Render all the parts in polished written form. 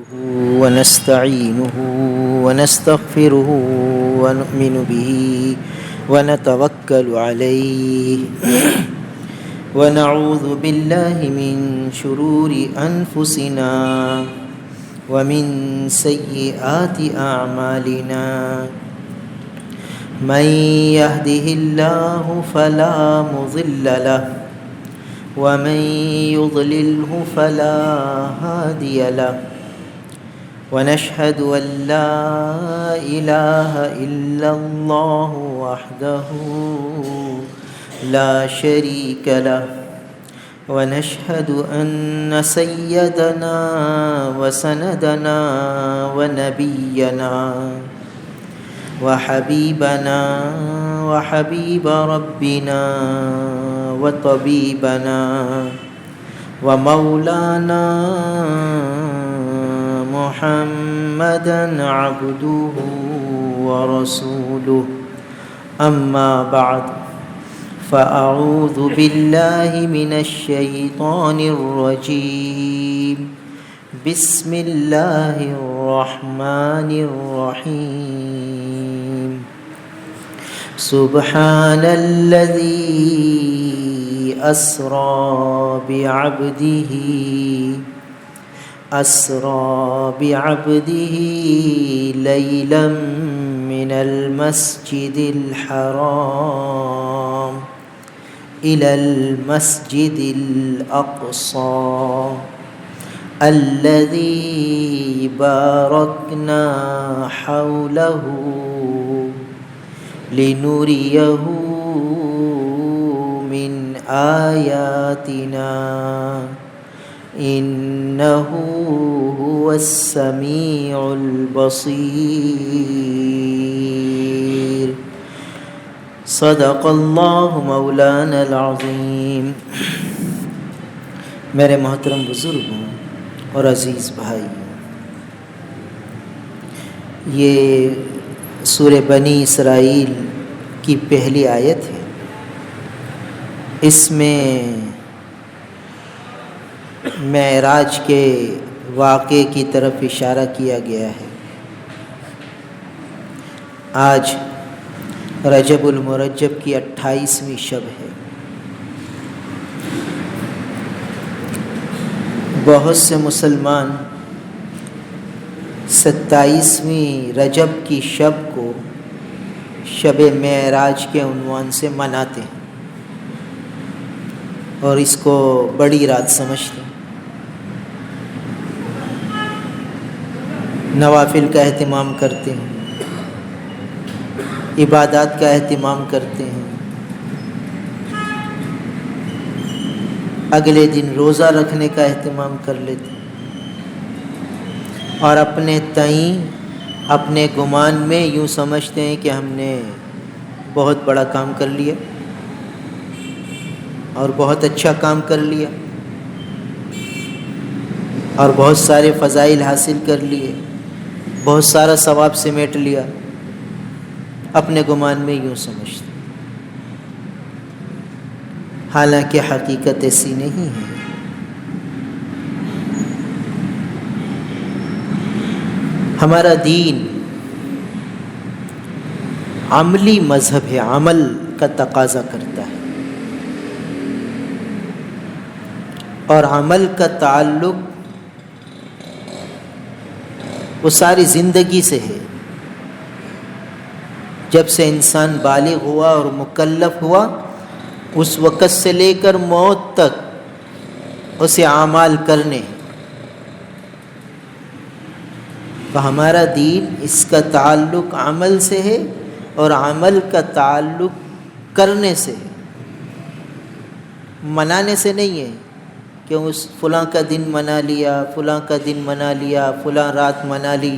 ونستعينه ونستغفره ونؤمن به ونتوكل عليه ونعوذ بالله من شرور أنفسنا ومن سيئات أعمالنا من يهده الله فلا مضل له ومن يضلله فلا هادي له ونشهد أن لا إله إلا الله وحده لا شريك له ونشهد أن سيدنا وسندنا ونبينا وحبيبنا وحبيب ربنا وطبيبنا ومولانا محمدا عبده ورسوله أما بعد فأعوذ بالله من الشيطان الرجيم بسم الله الرحمن الرحيم سبحان الذي أسرى بعبده ليلا من المسجد الحرام إلى المسجد الأقصى الذي باركنا حوله لنريه من آياتنا إنه هو السميع البصير صدق اللہ مولانا العظیم۔ میرے محترم بزرگوں اور عزیز بھائی، یہ سورہ بنی اسرائیل کی پہلی آیت ہے۔ اس میں معراج کے واقعے کی طرف اشارہ کیا گیا ہے۔ آج رجب المرجب کی 28ویں شب ہے۔ بہت سے مسلمان 27ویں رجب کی شب کو شب معراج کے عنوان سے مناتے ہیں اور اس کو بڑی رات سمجھتے ہیں۔ نوافل کا اہتمام کرتے ہیں، عبادات کا اہتمام کرتے ہیں، اگلے دن روزہ رکھنے کا اہتمام کر لیتے ہیں، اور اپنے تئیں اپنے گمان میں یوں سمجھتے ہیں کہ ہم نے بہت بڑا کام کر لیا اور بہت اچھا کام کر لیا اور بہت سارے فضائل حاصل کر لیے، بہت سارا ثواب سمیٹ لیا۔ اپنے گمان میں یوں سمجھتے، حالانکہ حقیقت ایسی نہیں ہے۔ ہمارا دین عملی مذہب ہے، عمل کا تقاضا کرتا ہے، اور عمل کا تعلق وہ ساری زندگی سے ہے۔ جب سے انسان بالغ ہوا اور مکلف ہوا، اس وقت سے لے کر موت تک اسے اعمال کرنے ہیں۔ تو ہمارا دین، اس کا تعلق عمل سے ہے اور عمل کا تعلق کرنے سے ہے، منانے سے نہیں ہے کہ اس فلاں کا دن منا لیا، فلاں کا دن منا لیا، فلاں رات منا لی۔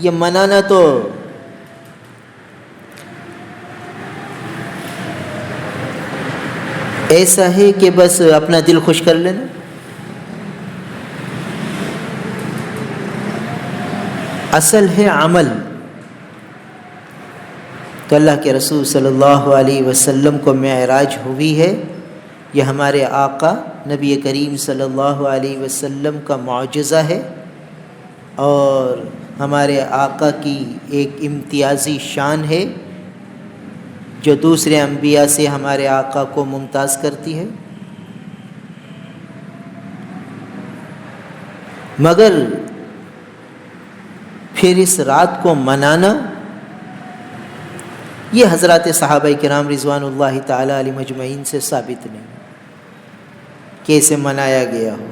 یہ منانا تو ایسا ہے کہ بس اپنا دل خوش کر لینا۔ اصل ہے عمل۔ تو اللہ کے رسول صلی اللہ علیہ وسلم کو معراج ہوئی ہے یہ ہمارے آقا نبی کریم صلی اللہ علیہ وسلم کا معجزہ ہے اور ہمارے آقا کی ایک امتیازی شان ہے جو دوسرے انبیاء سے ہمارے آقا کو ممتاز کرتی ہے۔ مگر پھر اس رات کو منانا یہ حضرات صحابہ کرام رضوان اللہ تعالی علیہ مجمعین سے ثابت نہیں کہ اسے منایا گیا ہو،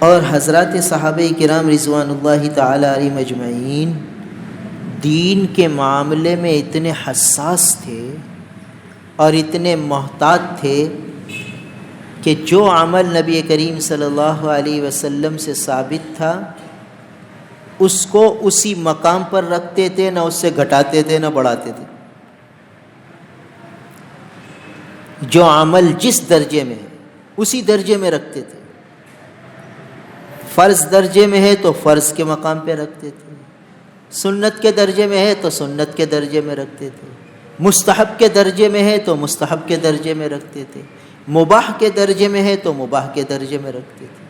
اور حضرات صحابہ کرام رضوان اللہ تعالی علیہ مجمعین دین کے معاملے میں اتنے حساس تھے اور اتنے محتاط تھے کہ جو عمل نبی کریم صلی اللہ علیہ وسلم سے ثابت تھا اس کو اسی مقام پر رکھتے تھے، نہ اس سے گھٹاتے تھے نہ بڑھاتے تھے۔ جو عمل جس درجے میں ہے اسی درجے میں رکھتے تھے۔ فرض درجے میں ہے تو فرض کے مقام پہ رکھتے تھے، سنت کے درجے میں ہے تو سنت کے درجے میں رکھتے تھے، مستحب کے درجے میں ہے تو مستحب کے درجے میں رکھتے تھے، مباح کے درجے میں ہے تو مباح کے درجے میں رکھتے تھے۔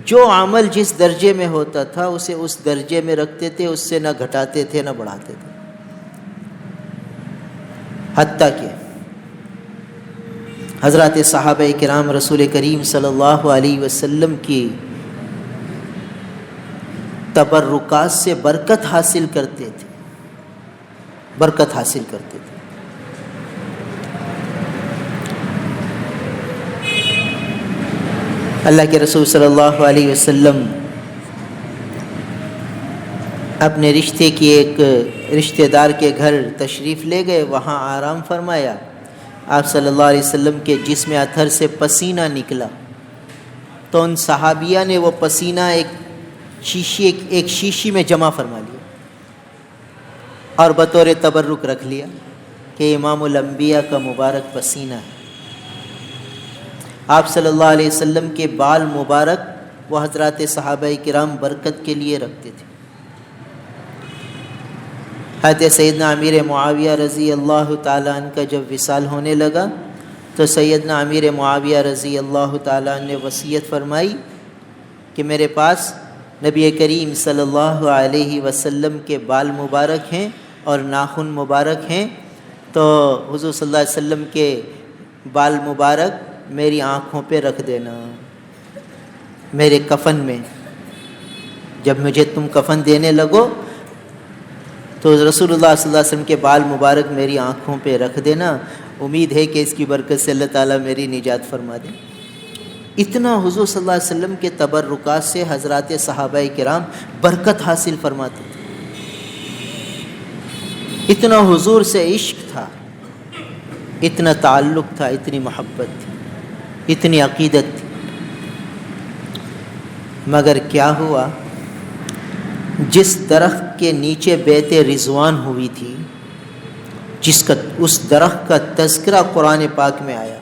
جو عمل جس درجے میں ہوتا تھا اسے اس درجے میں رکھتے تھے، اس سے نہ گھٹاتے تھے نہ بڑھاتے تھے۔ حتیٰ کہ حضرات صحابہ کرام رسول کریم صلی اللہ علیہ وسلم کی تبرکات سے برکت حاصل کرتے تھے، برکت حاصل کرتے تھے۔ اللہ کے رسول صلی اللہ علیہ وسلم اپنے رشتے کی ایک رشتہ دار کے گھر تشریف لے گئے، وہاں آرام فرمایا۔ آپ صلی اللہ علیہ وسلم کے جسم اطہر سے پسینہ نکلا تو ان صحابیہ نے وہ پسینہ ایک شیشی میں جمع فرما لیا اور بطور تبرک رکھ لیا کہ امام الانبیاء کا مبارک پسینہ ہے۔ آپ صلی اللہ علیہ وسلم کے بال مبارک وہ حضرات صحابہ کرام برکت کے لیے رکھتے تھے۔ حضرت سیدنا امیر معاویہ رضی اللہ تعالیٰ عنہ کا جب وصال ہونے لگا تو سیدنا امیر معاویہ رضی اللہ تعالیٰ عنہ نے وصیت فرمائی کہ میرے پاس نبی کریم صلی اللہ علیہ وسلم کے بال مبارک ہیں اور ناخن مبارک ہیں، تو حضور صلی اللہ علیہ وسلم کے بال مبارک میری آنکھوں پہ رکھ دینا، میرے کفن میں جب مجھے تم کفن دینے لگو تو رسول اللہ صلی اللہ علیہ وسلم کے بال مبارک میری آنکھوں پہ رکھ دینا، امید ہے کہ اس کی برکت سے اللہ تعالیٰ میری نجات فرما دے۔ اتنا حضور صلی اللہ علیہ وسلم کے تبرکات سے حضرات صحابہ کرام برکت حاصل فرماتے تھے۔ اتنا حضور سے عشق تھا، اتنا تعلق تھا، اتنی محبت تھی، اتنی عقیدت تھی۔ مگر کیا ہوا، جس درخت کے نیچے بیعت رضوان ہوئی تھی، اس درخت کا تذکرہ قرآن پاک میں آیا،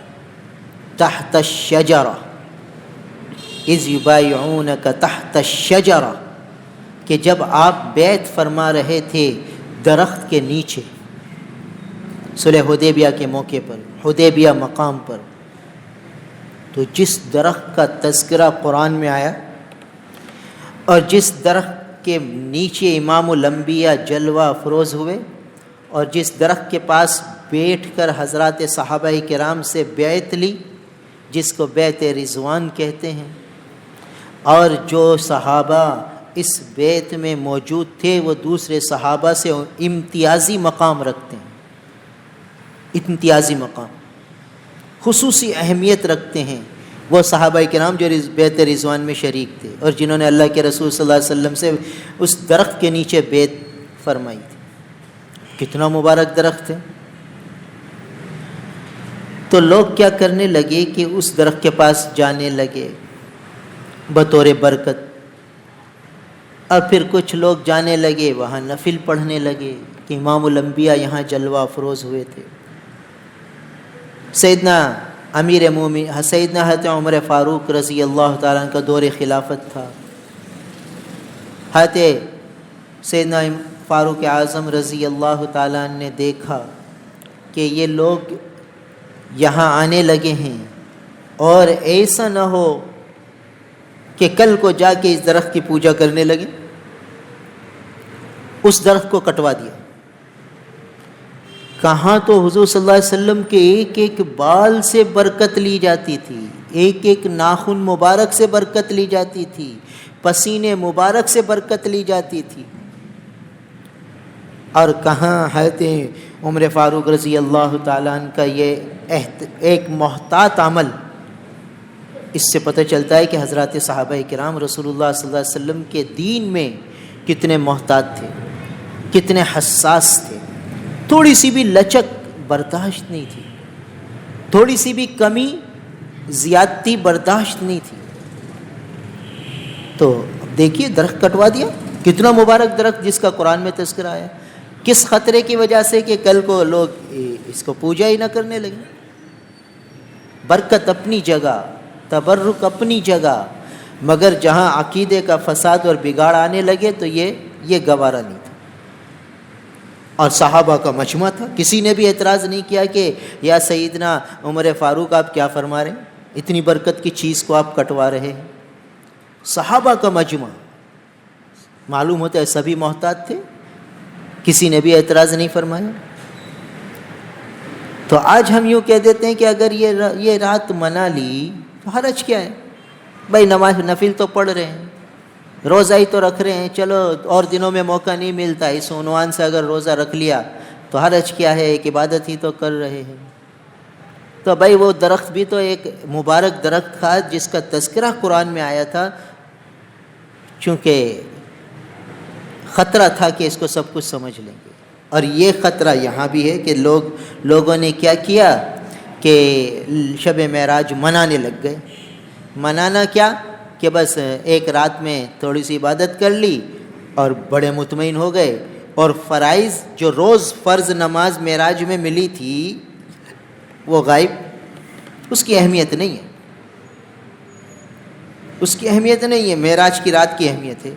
تحت الشجرہ اذ یبایعونک تحت الشجرہ، کہ جب آپ بیعت فرما رہے تھے درخت کے نیچے، صلح حدیبیہ کے موقع پر، حدیبیہ مقام پر، تو جس درخت کا تذکرہ قرآن میں آیا اور جس درخت کے نیچے امام الانبیاء جلوہ افروز ہوئے اور جس درخت کے پاس بیٹھ کر حضرات صحابہ کرام سے بیعت لی، جس کو بیعت رضوان کہتے ہیں، اور جو صحابہ اس بیعت میں موجود تھے وہ دوسرے صحابہ سے امتیازی مقام رکھتے ہیں، امتیازی مقام، خصوصی اہمیت رکھتے ہیں وہ صحابہ کرام جو بیعت رضوان میں شریک تھے اور جنہوں نے اللہ کے رسول صلی اللہ علیہ وسلم سے اس درخت کے نیچے بیعت فرمائی تھی۔ کتنا مبارک درخت ہے۔ تو لوگ کیا کرنے لگے کہ اس درخت کے پاس جانے لگے بطور برکت، اور پھر کچھ لوگ جانے لگے وہاں نفل پڑھنے لگے کہ امام الانبیاء یہاں جلوہ افروز ہوئے تھے۔ سیدنا امیر مومن سیدنا حضرت عمر فاروق رضی اللہ تعالیٰ عنہ کا دور خلافت تھا۔ حضرت سیدنا فاروق اعظم رضی اللہ تعالیٰ عنہ نے دیکھا کہ یہ لوگ یہاں آنے لگے ہیں، اور ایسا نہ ہو کہ کل کو جا کے اس درخت کی پوجا کرنے لگے۔ اس درخت کو کٹوا دیا۔ کہاں تو حضور صلی اللہ علیہ وسلم کے ایک ایک بال سے برکت لی جاتی تھی، ایک ایک ناخن مبارک سے برکت لی جاتی تھی، پسینے مبارک سے برکت لی جاتی تھی، اور کہاں حضرت عمر فاروق رضی اللہ تعالیٰ عنہ کا یہ ایک محتاط عمل۔ اس سے پتہ چلتا ہے کہ حضرات صحابہ کرام رسول اللہ صلی اللہ علیہ وسلم کے دین میں کتنے محتاط تھے، کتنے حساس تھے۔ تھوڑی سی بھی لچک برداشت نہیں تھی، تھوڑی سی بھی کمی زیادتی برداشت نہیں تھی۔ تو دیکھیے درخت کٹوا دیا، کتنا مبارک درخت جس کا قرآن میں تذکرہ آیا، کس خطرے کی وجہ سے کہ کل کو لوگ اس کو پوجا ہی نہ کرنے لگے۔ برکت اپنی جگہ، تبرک اپنی جگہ، مگر جہاں عقیدے کا فساد اور بگاڑ آنے لگے تو یہ گوارا نہیں تھا۔ اور صحابہ کا مجمع تھا، کسی نے بھی اعتراض نہیں کیا کہ یا سیدنا عمر فاروق آپ کیا فرما رہے ہیں، اتنی برکت کی چیز کو آپ کٹوا رہے ہیں۔ صحابہ کا مجمع، معلوم ہوتا ہے سبھی محتاط تھے، کسی نے بھی اعتراض نہیں فرمایا۔ تو آج ہم یوں کہہ دیتے ہیں کہ اگر یہ رات منا لی تو حرج کیا ہے، بھائی نماز نفل تو پڑھ رہے ہیں، روزہ ہی تو رکھ رہے ہیں، چلو اور دنوں میں موقع نہیں ملتا، اس عنوان سے اگر روزہ رکھ لیا تو حرج کیا ہے، ایک عبادت ہی تو کر رہے ہیں۔ تو بھائی وہ درخت بھی تو ایک مبارک درخت تھا جس کا تذکرہ قرآن میں آیا تھا، چونکہ خطرہ تھا کہ اس کو سب کچھ سمجھ لیں گے، اور یہ خطرہ یہاں بھی ہے کہ لوگوں نے کیا کیا کہ شب معراج منانے لگ گئے۔ منانا کیا کہ بس ایک رات میں تھوڑی سی عبادت کر لی اور بڑے مطمئن ہو گئے، اور فرائض جو روز فرض نماز معراج میں ملی تھی وہ غائب، اس کی اہمیت نہیں ہے، اس کی اہمیت نہیں ہے، معراج کی رات کی اہمیت ہے،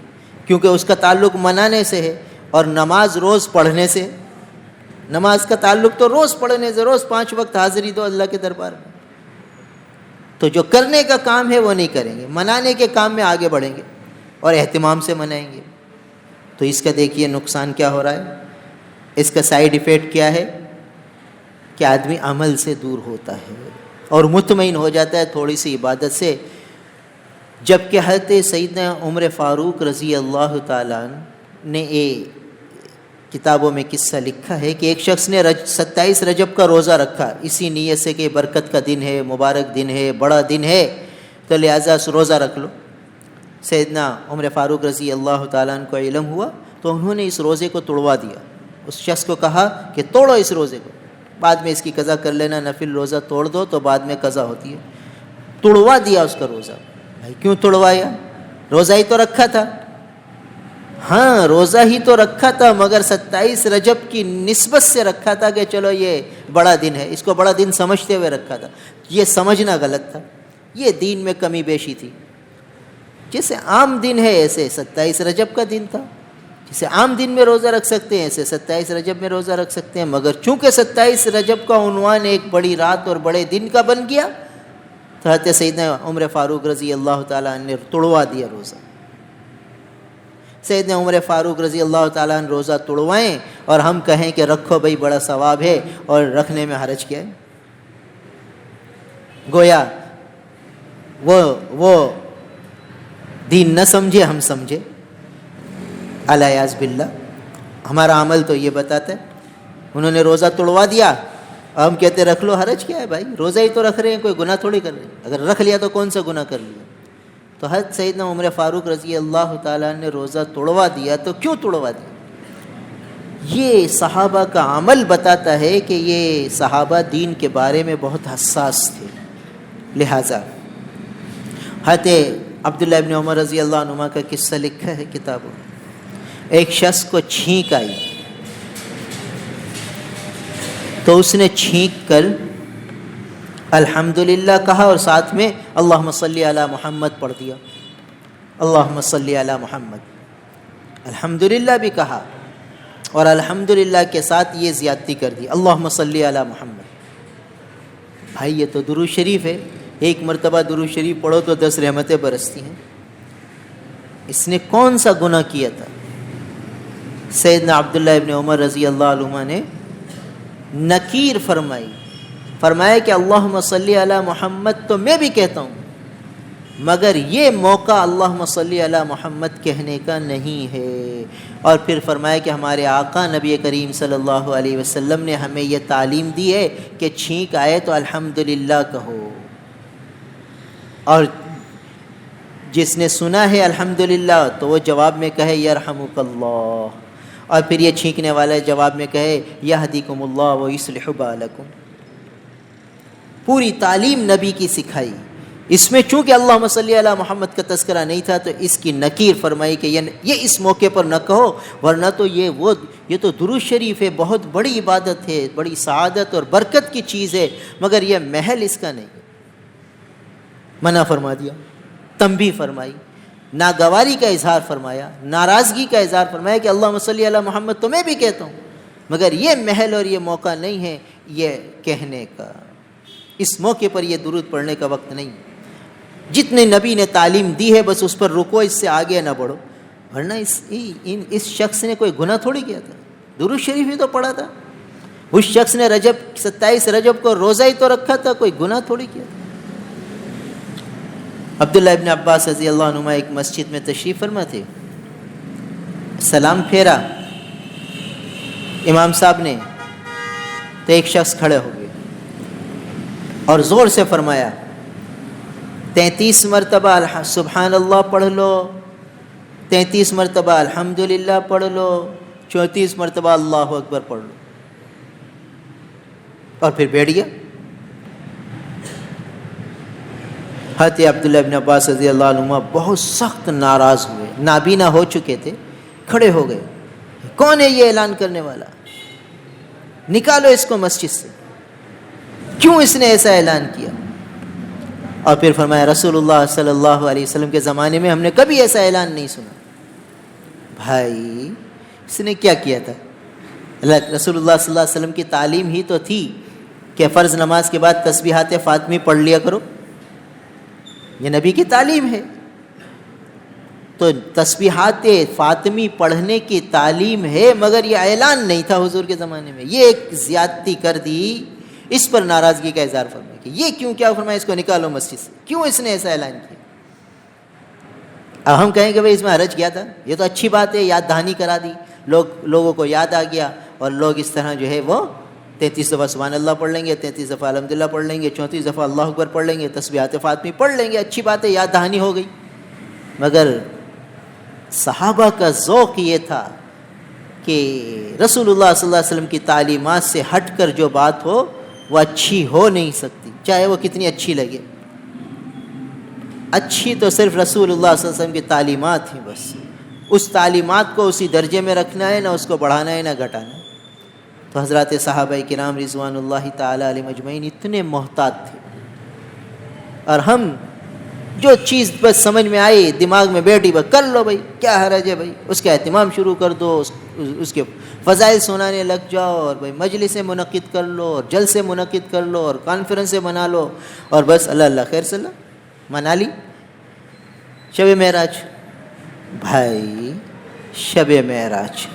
کیونکہ اس کا تعلق منانے سے ہے، اور نماز روز پڑھنے سے، نماز کا تعلق تو روز پڑھنے سے، روز 5 وقت حاضری دو اللہ کے دربار میں۔ تو جو کرنے کا کام ہے وہ نہیں کریں گے، منانے کے کام میں آگے بڑھیں گے اور اہتمام سے منائیں گے۔ تو اس کا دیکھیے نقصان کیا ہو رہا ہے، اس کا سائیڈ ایفیکٹ کیا ہے کہ آدمی عمل سے دور ہوتا ہے اور مطمئن ہو جاتا ہے تھوڑی سی عبادت سے۔ جبکہ حضرت سیدنا عمر فاروق رضی اللہ تعالیٰ عنہ نے کتابوں میں قصہ لکھا ہے کہ ایک شخص نے 27 رجب کا روزہ رکھا، اسی نیت سے کہ برکت کا دن ہے، مبارک دن ہے، بڑا دن ہے، تو لہٰذا روزہ رکھ لو۔ سیدنا عمر فاروق رضی اللہ تعالیٰ عنہ کو علم ہوا تو انہوں نے اس روزے کو توڑوا دیا، اس شخص کو کہا کہ توڑو اس روزے کو، بعد میں اس کی قضا کر لینا، نفل روزہ توڑ دو تو بعد میں قضا ہوتی ہے۔ توڑوا دیا اس کا روزہ۔ بھائی کیوں توڑوایا، روزہ ہی تو رکھا تھا۔ ہاں روزہ ہی تو رکھا تھا، مگر 27 رجب کی نسبت سے رکھا تھا کہ چلو یہ بڑا دن ہے، اس کو بڑا دن سمجھتے ہوئے رکھا تھا۔ یہ سمجھنا غلط تھا، یہ دین میں کمی بیشی تھی۔ جیسے عام دن ہے ایسے 27 رجب کا دن تھا، جیسے عام دن میں روزہ رکھ سکتے ہیں ایسے 27 رجب میں روزہ رکھ سکتے ہیں، مگر چونکہ 27 رجب کا عنوان ایک بڑی رات اور بڑے دن کا بن گیا تو حضرت سیدنا عمر فاروق رضی اللہ تعالیٰ عنہ نے توڑوا دیا روزہ۔ سیدنا عمر فاروق رضی اللہ تعالیٰ عنہ روزہ توڑوائیں اور ہم کہیں کہ رکھو بھائی بڑا ثواب ہے اور رکھنے میں حرج کیا ہے؟ گویا وہ دین نہ سمجھے، ہم سمجھے، الیاذ باللہ۔ ہمارا عمل تو یہ بتاتا ہے، انہوں نے روزہ توڑوا دیا، ہم کہتے رکھ لو، حرج کیا ہے بھائی، روزہ ہی تو رکھ رہے ہیں، کوئی گناہ تھوڑی کر رہے ہیں، اگر رکھ لیا تو کون سا گناہ کر لیا۔ تو حضرت سیدنا عمر فاروق رضی اللہ تعالیٰ نے روزہ توڑوا دیا، تو کیوں توڑوا دیا؟ یہ صحابہ کا عمل بتاتا ہے کہ یہ صحابہ دین کے بارے میں بہت حساس تھے۔ لہٰذا حضرت عبداللہ ابن عمر رضی اللہ عنہما کا قصہ لکھا ہے کتابوں میں، ایک شخص کو چھینک آئی تو اس نے چھینک کر الحمدللہ کہا اور ساتھ میں اللہم صلی علی محمد پڑھ دیا، اللہم صلی علی محمد، الحمدللہ بھی کہا اور الحمدللہ کے ساتھ یہ زیادتی کر دی، اللہم صلی علی محمد۔ بھائی یہ تو درود شریف ہے، ایک مرتبہ درود شریف پڑھو تو 10 رحمتیں برستی ہیں. اس نے کون سا گناہ کیا تھا؟ سیدنا عبداللہ ابن عمر رضی اللہ عنہما نے نکیر فرمایا کہ اللہم صلی علی محمد تو میں بھی کہتا ہوں، مگر یہ موقع اللہم صلی علی محمد کہنے کا نہیں ہے. اور پھر فرمایا کہ ہمارے آقا نبی کریم صلی اللہ علیہ وسلم نے ہمیں یہ تعلیم دی ہے کہ چھینک آئے تو الحمدللہ کہو، اور جس نے سنا ہے الحمدللہ تو وہ جواب میں کہے یرحمک اللہ، اور پھر یہ چھینکنے والا جواب میں کہے یہدیکم اللہ ویصلح بالکم. پوری تعلیم نبی کی سکھائی. اس میں چونکہ اللہم صلی علی محمد کا تذکرہ نہیں تھا تو اس کی نکیر فرمائی کہ یہ اس موقع پر نہ کہو، ورنہ تو یہ تو درود شریف ہے، بہت بڑی عبادت ہے، بڑی سعادت اور برکت کی چیز ہے، مگر یہ محل اس کا نہیں. منع فرما دیا، تنبیہ فرمائی، ناگواری کا اظہار فرمایا، ناراضگی کا اظہار فرمایا کہ اللہم صلی علی محمد تو میں بھی کہتا ہوں، مگر یہ محل اور یہ موقع نہیں ہے یہ کہنے کا. اس موقع پر یہ درود پڑھنے کا وقت نہیں. جتنے نبی نے تعلیم دی ہے بس اس پر رکو، اس سے آگے نہ بڑھو، ورنہ اس شخص نے کوئی گناہ تھوڑی کیا تھا، درود شریف ہی تو پڑھا تھا. اس شخص نے 27 رجب کو روزہ ہی تو رکھا تھا، کوئی گناہ تھوڑی کیا تھا. عبداللہ ابن عباس رضی اللہ عنہما ایک مسجد میں تشریف فرما تھے. سلام پھیرا امام صاحب نے تو ایک شخص کھڑے ہو گئے اور زور سے فرمایا 33 مرتبہ سبحان اللہ پڑھ لو، 33 مرتبہ الحمدللہ پڑھ لو، 34 مرتبہ اللہ اکبر پڑھ لو، اور پھر بیٹھ گیا. حضرت عبداللہ ابن عباس رضی اللہ عنہ بہت سخت ناراض ہوئے، نابینا ہو چکے تھے، کھڑے ہو گئے. کون ہے یہ اعلان کرنے والا؟ نکالو اس کو مسجد سے، کیوں اس نے ایسا اعلان کیا؟ اور پھر فرمایا رسول اللہ صلی اللہ علیہ وسلم کے زمانے میں ہم نے کبھی ایسا اعلان نہیں سنا. بھائی اس نے کیا کیا تھا؟ رسول اللہ صلی اللہ علیہ وسلم کی تعلیم ہی تو تھی کہ فرض نماز کے بعد تسبیحات فاطمی پڑھ لیا کرو، یہ نبی کی تعلیم ہے. تو تسبیحات فاطمی پڑھنے کی تعلیم ہے، مگر یہ اعلان نہیں تھا حضور کے زمانے میں. یہ ایک زیادتی کر دی، اس پر ناراضگی کا اظہار فرمایا کہ یہ کیوں کیا فرمایا، اس کو نکالو مسجد سے، کیوں اس نے ایسا اعلان کیا؟ اب ہم کہیں کہ بھائی اس میں حرج کیا تھا، یہ تو اچھی بات ہے، یاد دہانی کرا دی، لوگوں کو یاد آ گیا، اور لوگ اس طرح جو ہے وہ 33 دفعہ سبحان اللہ پڑھ لیں گے، 33 دفعہ الحمدللہ پڑھ لیں گے، 34 دفعہ اللہ اکبر پڑھ لیں گے، تسبیحات فاطمی پڑھ لیں گے، اچھی بات ہے، یاد دہانی ہو گئی. مگر صحابہ کا ذوق یہ تھا کہ رسول اللہ صلی اللہ علیہ وسلم کی تعلیمات سے ہٹ کر جو بات ہو وہ اچھی ہو نہیں سکتی، چاہے وہ کتنی اچھی لگے. اچھی تو صرف رسول اللہ صلی اللہ علیہ وسلم کی تعلیمات ہیں، بس اس تعلیمات کو اسی درجے میں رکھنا ہے، نہ اس کو بڑھانا ہے نہ گھٹانا ہے. تو حضرات صحابہ کرام رضوان اللہ تعالی علیہ مجمعین اتنے محتاط تھے، اور ہم جو چیز بس سمجھ میں آئی دماغ میں بیٹھی بس کر لو بھائی، کیا حرج ہے بھائی، اس کا اہتمام شروع کر دو، اس کے فضائل سنانے لگ جاؤ، اور بھائی مجلسیں منعقد کر لو، اور جلسے منعقد کر لو، اور کانفرنسیں بنا لو، اور بس اللہ خیر صلی اللہ منا لی. شب معراج، بھائی شب معراج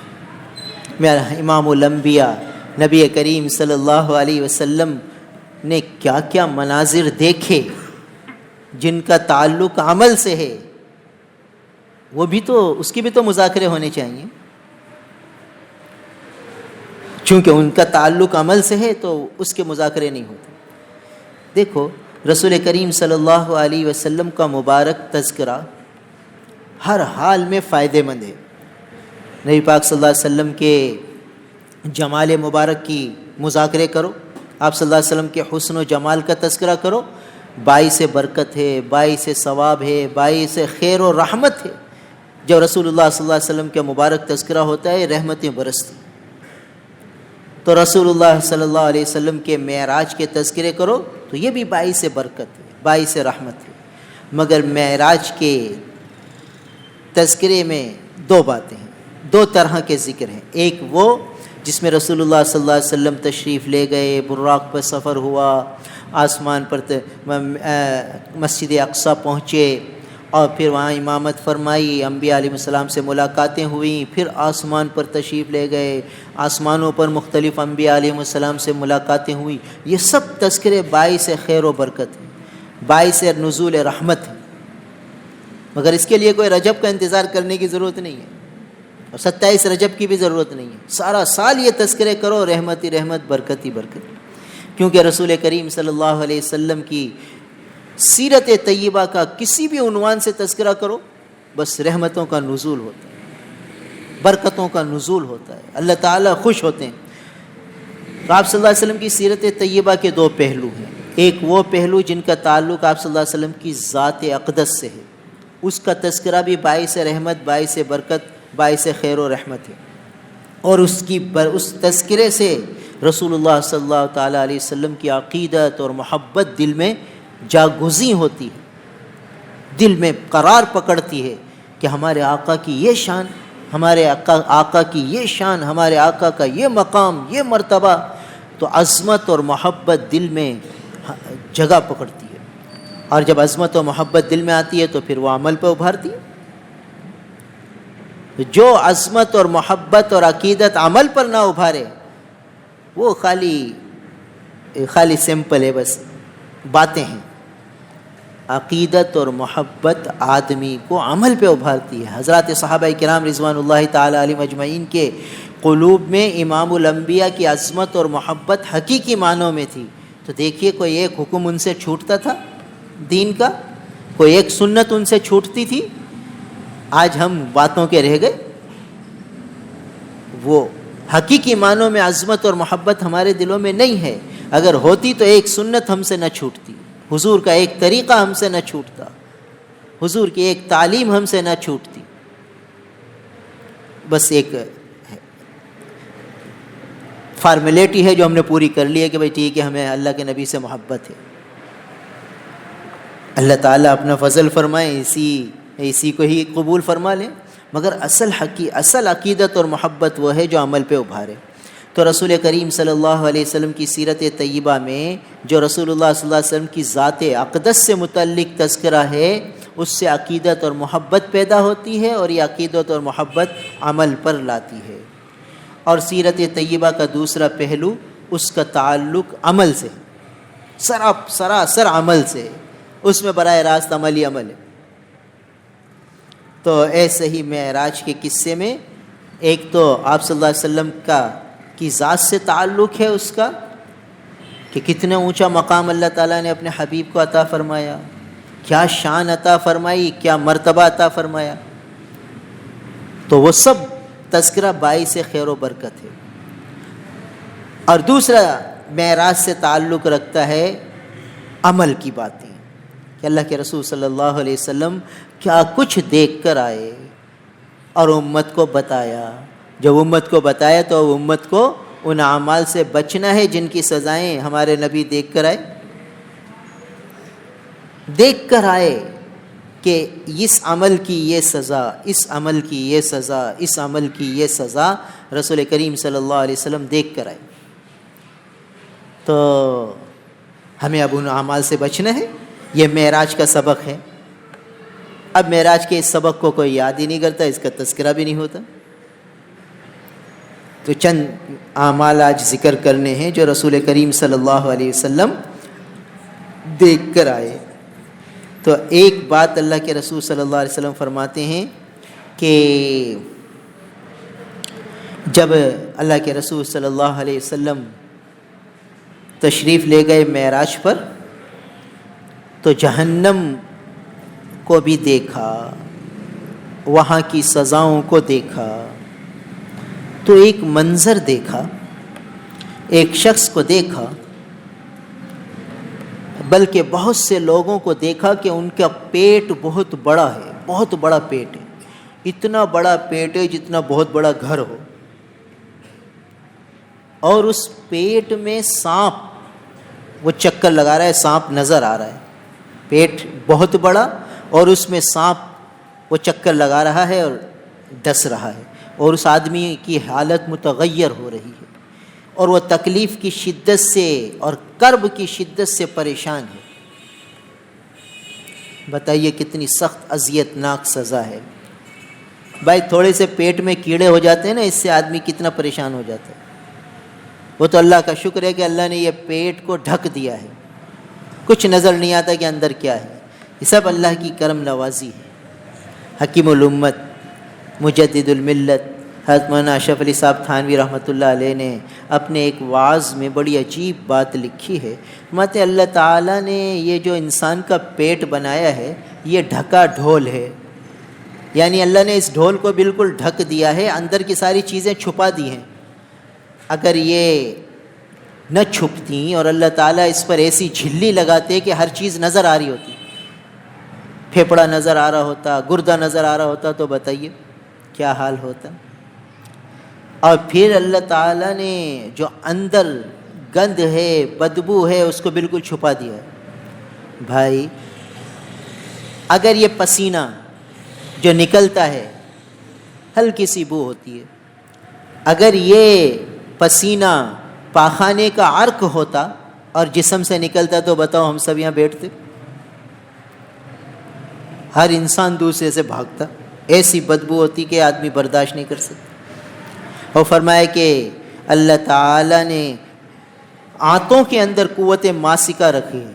امام الانبیاء نبی کریم صلی اللہ علیہ وسلم نے کیا کیا مناظر دیکھے جن کا تعلق عمل سے ہے، وہ بھی تو اس کی بھی تو مذاکرے ہونے چاہیے. چونکہ ان کا تعلق عمل سے ہے تو اس کے مذاکرے نہیں ہوتے. دیکھو رسول کریم صلی اللہ علیہ وسلم کا مبارک تذکرہ ہر حال میں فائدہ مند ہے. نبی پاک صلی اللہ علیہ وسلم کے جمال مبارک کی مذاکرے کرو، آپ صلی اللہ علیہ وسلم کے حسن و جمال کا تذکرہ کرو، باعث برکت ہے، باعث ثواب ہے، باعث خیر و رحمت ہے. جب رسول اللہ صلی اللہ علیہ وسلم کا مبارک تذکرہ ہوتا ہے رحمتیں برستی. تو رسول اللہ صلی اللہ علیہ وسلم کے معراج کے تذکرے کرو تو یہ بھی باعث برکت ہے، باعث رحمت ہے. مگر معراج کے تذکرے میں دو باتیں ہیں، دو طرح کے ذکر ہیں. ایک وہ جس میں رسول اللہ صلی اللہ علیہ وسلم تشریف لے گئے، براق پر سفر ہوا، آسمان پر مسجد اقصیٰ پہنچے اور پھر وہاں امامت فرمائی، انبیاء علیہ السلام سے ملاقاتیں ہوئیں، پھر آسمان پر تشریف لے گئے، آسمانوں پر مختلف انبیاء علیہ السلام سے ملاقاتیں ہوئیں. یہ سب تذکرے باعث خیر و برکت ہیں، باعث نزول رحمت ہے. مگر اس کے لیے کوئی رجب کا انتظار کرنے کی ضرورت نہیں ہے، اور 27 رجب کی بھی ضرورت نہیں ہے. سارا سال یہ تذکرے کرو، رحمت ہی رحمت، برکت ہی برکت. کیونکہ رسول کریم صلی اللہ علیہ وسلم کی سیرت طیبہ کا کسی بھی عنوان سے تذکرہ کرو، بس رحمتوں کا نزول ہوتا ہے، برکتوں کا نزول ہوتا ہے، اللہ تعالیٰ خوش ہوتے ہیں. تو آپ صلی اللہ علیہ وسلم کی سیرت طیبہ کے دو پہلو ہیں. ایک وہ پہلو جن کا تعلق آپ صلی اللہ علیہ وسلم کی ذات اقدس سے ہے، اس کا تذکرہ بھی باعث رحمت، باعث برکت، باعث خیر و رحمت ہے. اور اس تذکرے سے رسول اللہ صلی اللہ تعالیٰ علیہ وسلم کی عقیدت اور محبت دل میں جاگزیں ہوتی ہے، دل میں قرار پکڑتی ہے کہ ہمارے آقا کی یہ شان، ہمارے آقا کی یہ شان، ہمارے آقا کا یہ مقام، یہ مرتبہ. تو عظمت اور محبت دل میں جگہ پکڑتی ہے، اور جب عظمت و محبت دل میں آتی ہے تو پھر وہ عمل پہ ابھارتی ہے. جو عظمت اور محبت اور عقیدت عمل پر نہ ابھارے وہ خالی سمپل ہے، بس باتیں ہیں. عقیدت اور محبت آدمی کو عمل پہ ابھارتی ہے. حضرات صحابہ کرام رضوان اللہ تعالی علیہم اجمعین کے قلوب میں امام الانبیاء کی عظمت اور محبت حقیقی معنوں میں تھی. تو دیکھیے، کوئی ایک حکم ان سے چھوٹتا تھا دین کا، کوئی ایک سنت ان سے چھوٹتی تھی. آج ہم باتوں کے رہ گئے. وہ حقیقی معنوں میں عظمت اور محبت ہمارے دلوں میں نہیں ہے. اگر ہوتی تو ایک سنت ہم سے نہ چھوٹتی، حضور کا ایک طریقہ ہم سے نہ چھوٹتا، حضور کی ایک تعلیم ہم سے نہ چھوٹتی. بس ایک فارمیلٹی ہے جو ہم نے پوری کر لی ہے کہ بھئی ٹھیک ہے، ہمیں اللہ کے نبی سے محبت ہے. اللہ تعالیٰ اپنا فضل فرمائے، اسی کو ہی قبول فرما لیں. مگر اصل عقیدت اور محبت وہ ہے جو عمل پہ ابھارے. تو رسول کریم صلی اللہ علیہ وسلم کی سیرت طیبہ میں جو رسول اللہ صلی اللہ علیہ وسلم کی ذات اقدس سے متعلق تذکرہ ہے، اس سے عقیدت اور محبت پیدا ہوتی ہے، اور یہ عقیدت اور محبت عمل پر لاتی ہے. اور سیرت طیبہ کا دوسرا پہلو اس کا تعلق عمل سے، سراسر عمل سے، اس میں براہ راست عمل ہے. تو ایسے ہی معراج کے قصے میں ایک تو آپ صلی اللہ علیہ وسلم کی ذات سے تعلق ہے اس کا کہ کتنا اونچا مقام اللہ تعالیٰ نے اپنے حبیب کو عطا فرمایا، کیا شان عطا فرمائی، کیا مرتبہ عطا فرمایا. تو وہ سب تذکرہ باعث خیر و برکت ہے. اور دوسرا معراج سے تعلق رکھتا ہے عمل کی باتیں، کہ اللہ کے رسول صلی اللہ علیہ وسلم کیا کچھ دیکھ کر آئے اور امت کو بتایا. جب امت کو بتایا تو امت کو ان اعمال سے بچنا ہے جن کی سزائیں ہمارے نبی دیکھ کر آئے کہ اس عمل کی یہ سزا، اس عمل کی یہ سزا، اس عمل کی یہ سزا رسول کریم صلی اللہ علیہ وسلم دیکھ کر آئے. تو ہمیں اب ان اعمال سے بچنا ہے. یہ معراج کا سبق ہے. اب معراج کے اس سبق کو کوئی یاد ہی نہیں کرتا، اس کا تذکرہ بھی نہیں ہوتا. تو چند اعمال آج ذکر کرنے ہیں جو رسول کریم صلی اللہ علیہ وسلم دیکھ کر آئے. تو ایک بات اللہ کے رسول صلی اللہ علیہ وسلم فرماتے ہیں کہ جب اللہ کے رسول صلی اللہ علیہ وسلم تشریف لے گئے معراج پر تو جہنم کو بھی دیکھا، وہاں کی سزاؤں کو دیکھا. تو ایک منظر دیکھا، ایک شخص کو دیکھا، بلکہ بہت سے لوگوں کو دیکھا کہ ان کا پیٹ بہت بڑا ہے، بہت بڑا پیٹ ہے. اتنا بڑا پیٹ ہے جتنا بہت بڑا گھر ہو، اور اس پیٹ میں سانپ وہ چکر لگا رہا ہے، سانپ نظر آ رہا ہے. پیٹ بہت بڑا اور اس میں سانپ وہ چکر لگا رہا ہے اور ڈس رہا ہے. اور اس آدمی کی حالت متغیر ہو رہی ہے اور وہ تکلیف کی شدت سے اور کرب کی شدت سے پریشان ہے. بتائیے کتنی سخت اذیت ناک سزا ہے. بھائی تھوڑے سے پیٹ میں کیڑے ہو جاتے ہیں نا، اس سے آدمی کتنا پریشان ہو جاتا ہے. وہ تو اللہ کا شکر ہے کہ اللہ نے یہ پیٹ کو ڈھک دیا ہے، کچھ نظر نہیں آتا کہ اندر کیا ہے. یہ سب اللہ کی کرم نوازی ہے. حکیم الامت مجدد الملت حضرت مولانا اشرف علی صاحب تھانوی رحمۃ اللہ علیہ نے اپنے ایک وعظ میں بڑی عجیب بات لکھی ہے. مت اللہ تعالیٰ نے یہ جو انسان کا پیٹ بنایا ہے یہ ڈھکا ڈھول ہے، یعنی اللہ نے اس ڈھول کو بالکل ڈھک دیا ہے، اندر کی ساری چیزیں چھپا دی ہیں. اگر یہ نہ چھپتیں اور اللہ تعالیٰ اس پر ایسی جھلی لگاتے کہ ہر چیز نظر آ رہی ہوتی، پھیپھڑا نظر آ رہا ہوتا، گردہ نظر آ رہا ہوتا، تو بتائیے کیا حال ہوتا. اور پھر اللہ تعالیٰ نے جو اندر گند ہے، بدبو ہے، اس کو بالکل چھپا دیا ہے. بھائی اگر یہ پسینہ جو نکلتا ہے ہلکی سی بو ہوتی ہے، اگر یہ پسینہ پاخانے کا عرق ہوتا اور جسم سے نکلتا تو بتاؤ ہم سب یہاں بیٹھتے؟ ہر انسان دوسرے سے بھاگتا. ایسی بدبو ہوتی کہ آدمی برداشت نہیں کر سکتا. اور فرمایا کہ اللہ تعالیٰ نے آنتوں کے اندر قوت ماسکہ رکھی ہے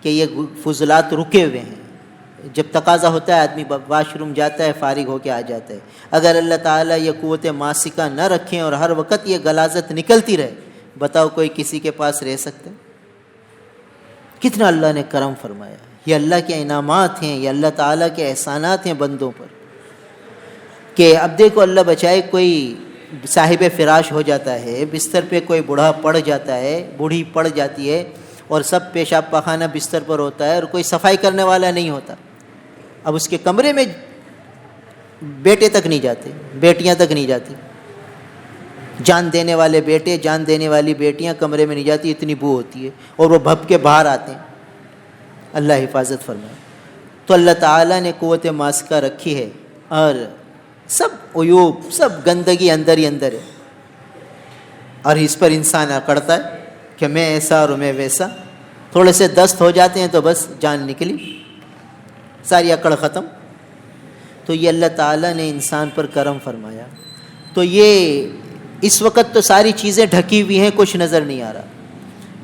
کہ یہ فضلات رکے ہوئے ہیں. جب تقاضا ہوتا ہے آدمی واش روم جاتا ہے، فارغ ہو کے آ جاتا ہے. اگر اللہ تعالیٰ یہ قوت ماسکہ نہ رکھیں اور ہر وقت یہ غلاظت نکلتی رہے، بتاؤ کوئی کسی کے پاس رہ سکتا ہے؟ کتنا اللہ نے کرم فرمایا. یہ اللہ کے انعامات ہیں، یہ اللہ تعالیٰ کے احسانات ہیں بندوں پر. کہ اب دیکھو اللہ بچائے کوئی صاحب فراش ہو جاتا ہے، بستر پہ کوئی بوڑھا پڑ جاتا ہے، بوڑھی پڑ جاتی ہے، اور سب پیشاب پاخانہ بستر پر ہوتا ہے اور کوئی صفائی کرنے والا نہیں ہوتا. اب اس کے کمرے میں بیٹے تک نہیں جاتے، بیٹیاں تک نہیں جاتی. جان دینے والے بیٹے، جان دینے والی بیٹیاں کمرے میں نہیں جاتی، اتنی بو ہوتی ہے، اور وہ بھپ کے باہر آتے ہیں. اللہ حفاظت فرمائے. تو اللہ تعالیٰ نے قوت ماسکہ رکھی ہے اور سب عیوب، سب گندگی اندر ہی اندر ہے، اور اس پر انسان اکڑتا ہے کہ میں ایسا اور میں ویسا. تھوڑے سے دست ہو جاتے ہیں تو بس جان نکلی، ساری اکڑ ختم. تو یہ اللہ تعالیٰ نے انسان پر کرم فرمایا. تو یہ اس وقت تو ساری چیزیں ڈھکی ہوئی ہیں، کچھ نظر نہیں آ رہا.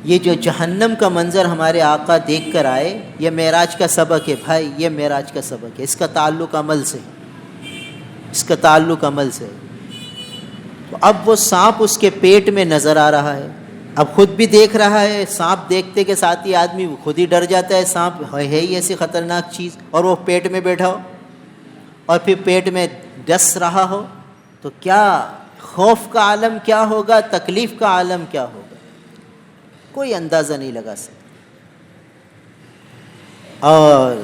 یہ جو جہنم کا منظر ہمارے آقا دیکھ کر آئے، یہ معراج کا سبق ہے بھائی، یہ معراج کا سبق ہے. اس کا تعلق عمل سے، اس کا تعلق عمل سے. تو اب وہ سانپ اس کے پیٹ میں نظر آ رہا ہے، اب خود بھی دیکھ رہا ہے. سانپ دیکھتے کے ساتھ ہی آدمی خود ہی ڈر جاتا ہے. سانپ ہے ہی ایسی خطرناک چیز، اور وہ پیٹ میں بیٹھا ہو اور پھر پیٹ میں ڈس رہا ہو، تو کیا خوف کا عالم کیا ہوگا، تکلیف کا عالم کیا ہوگا، کوئی اندازہ نہیں لگا سکتا. اور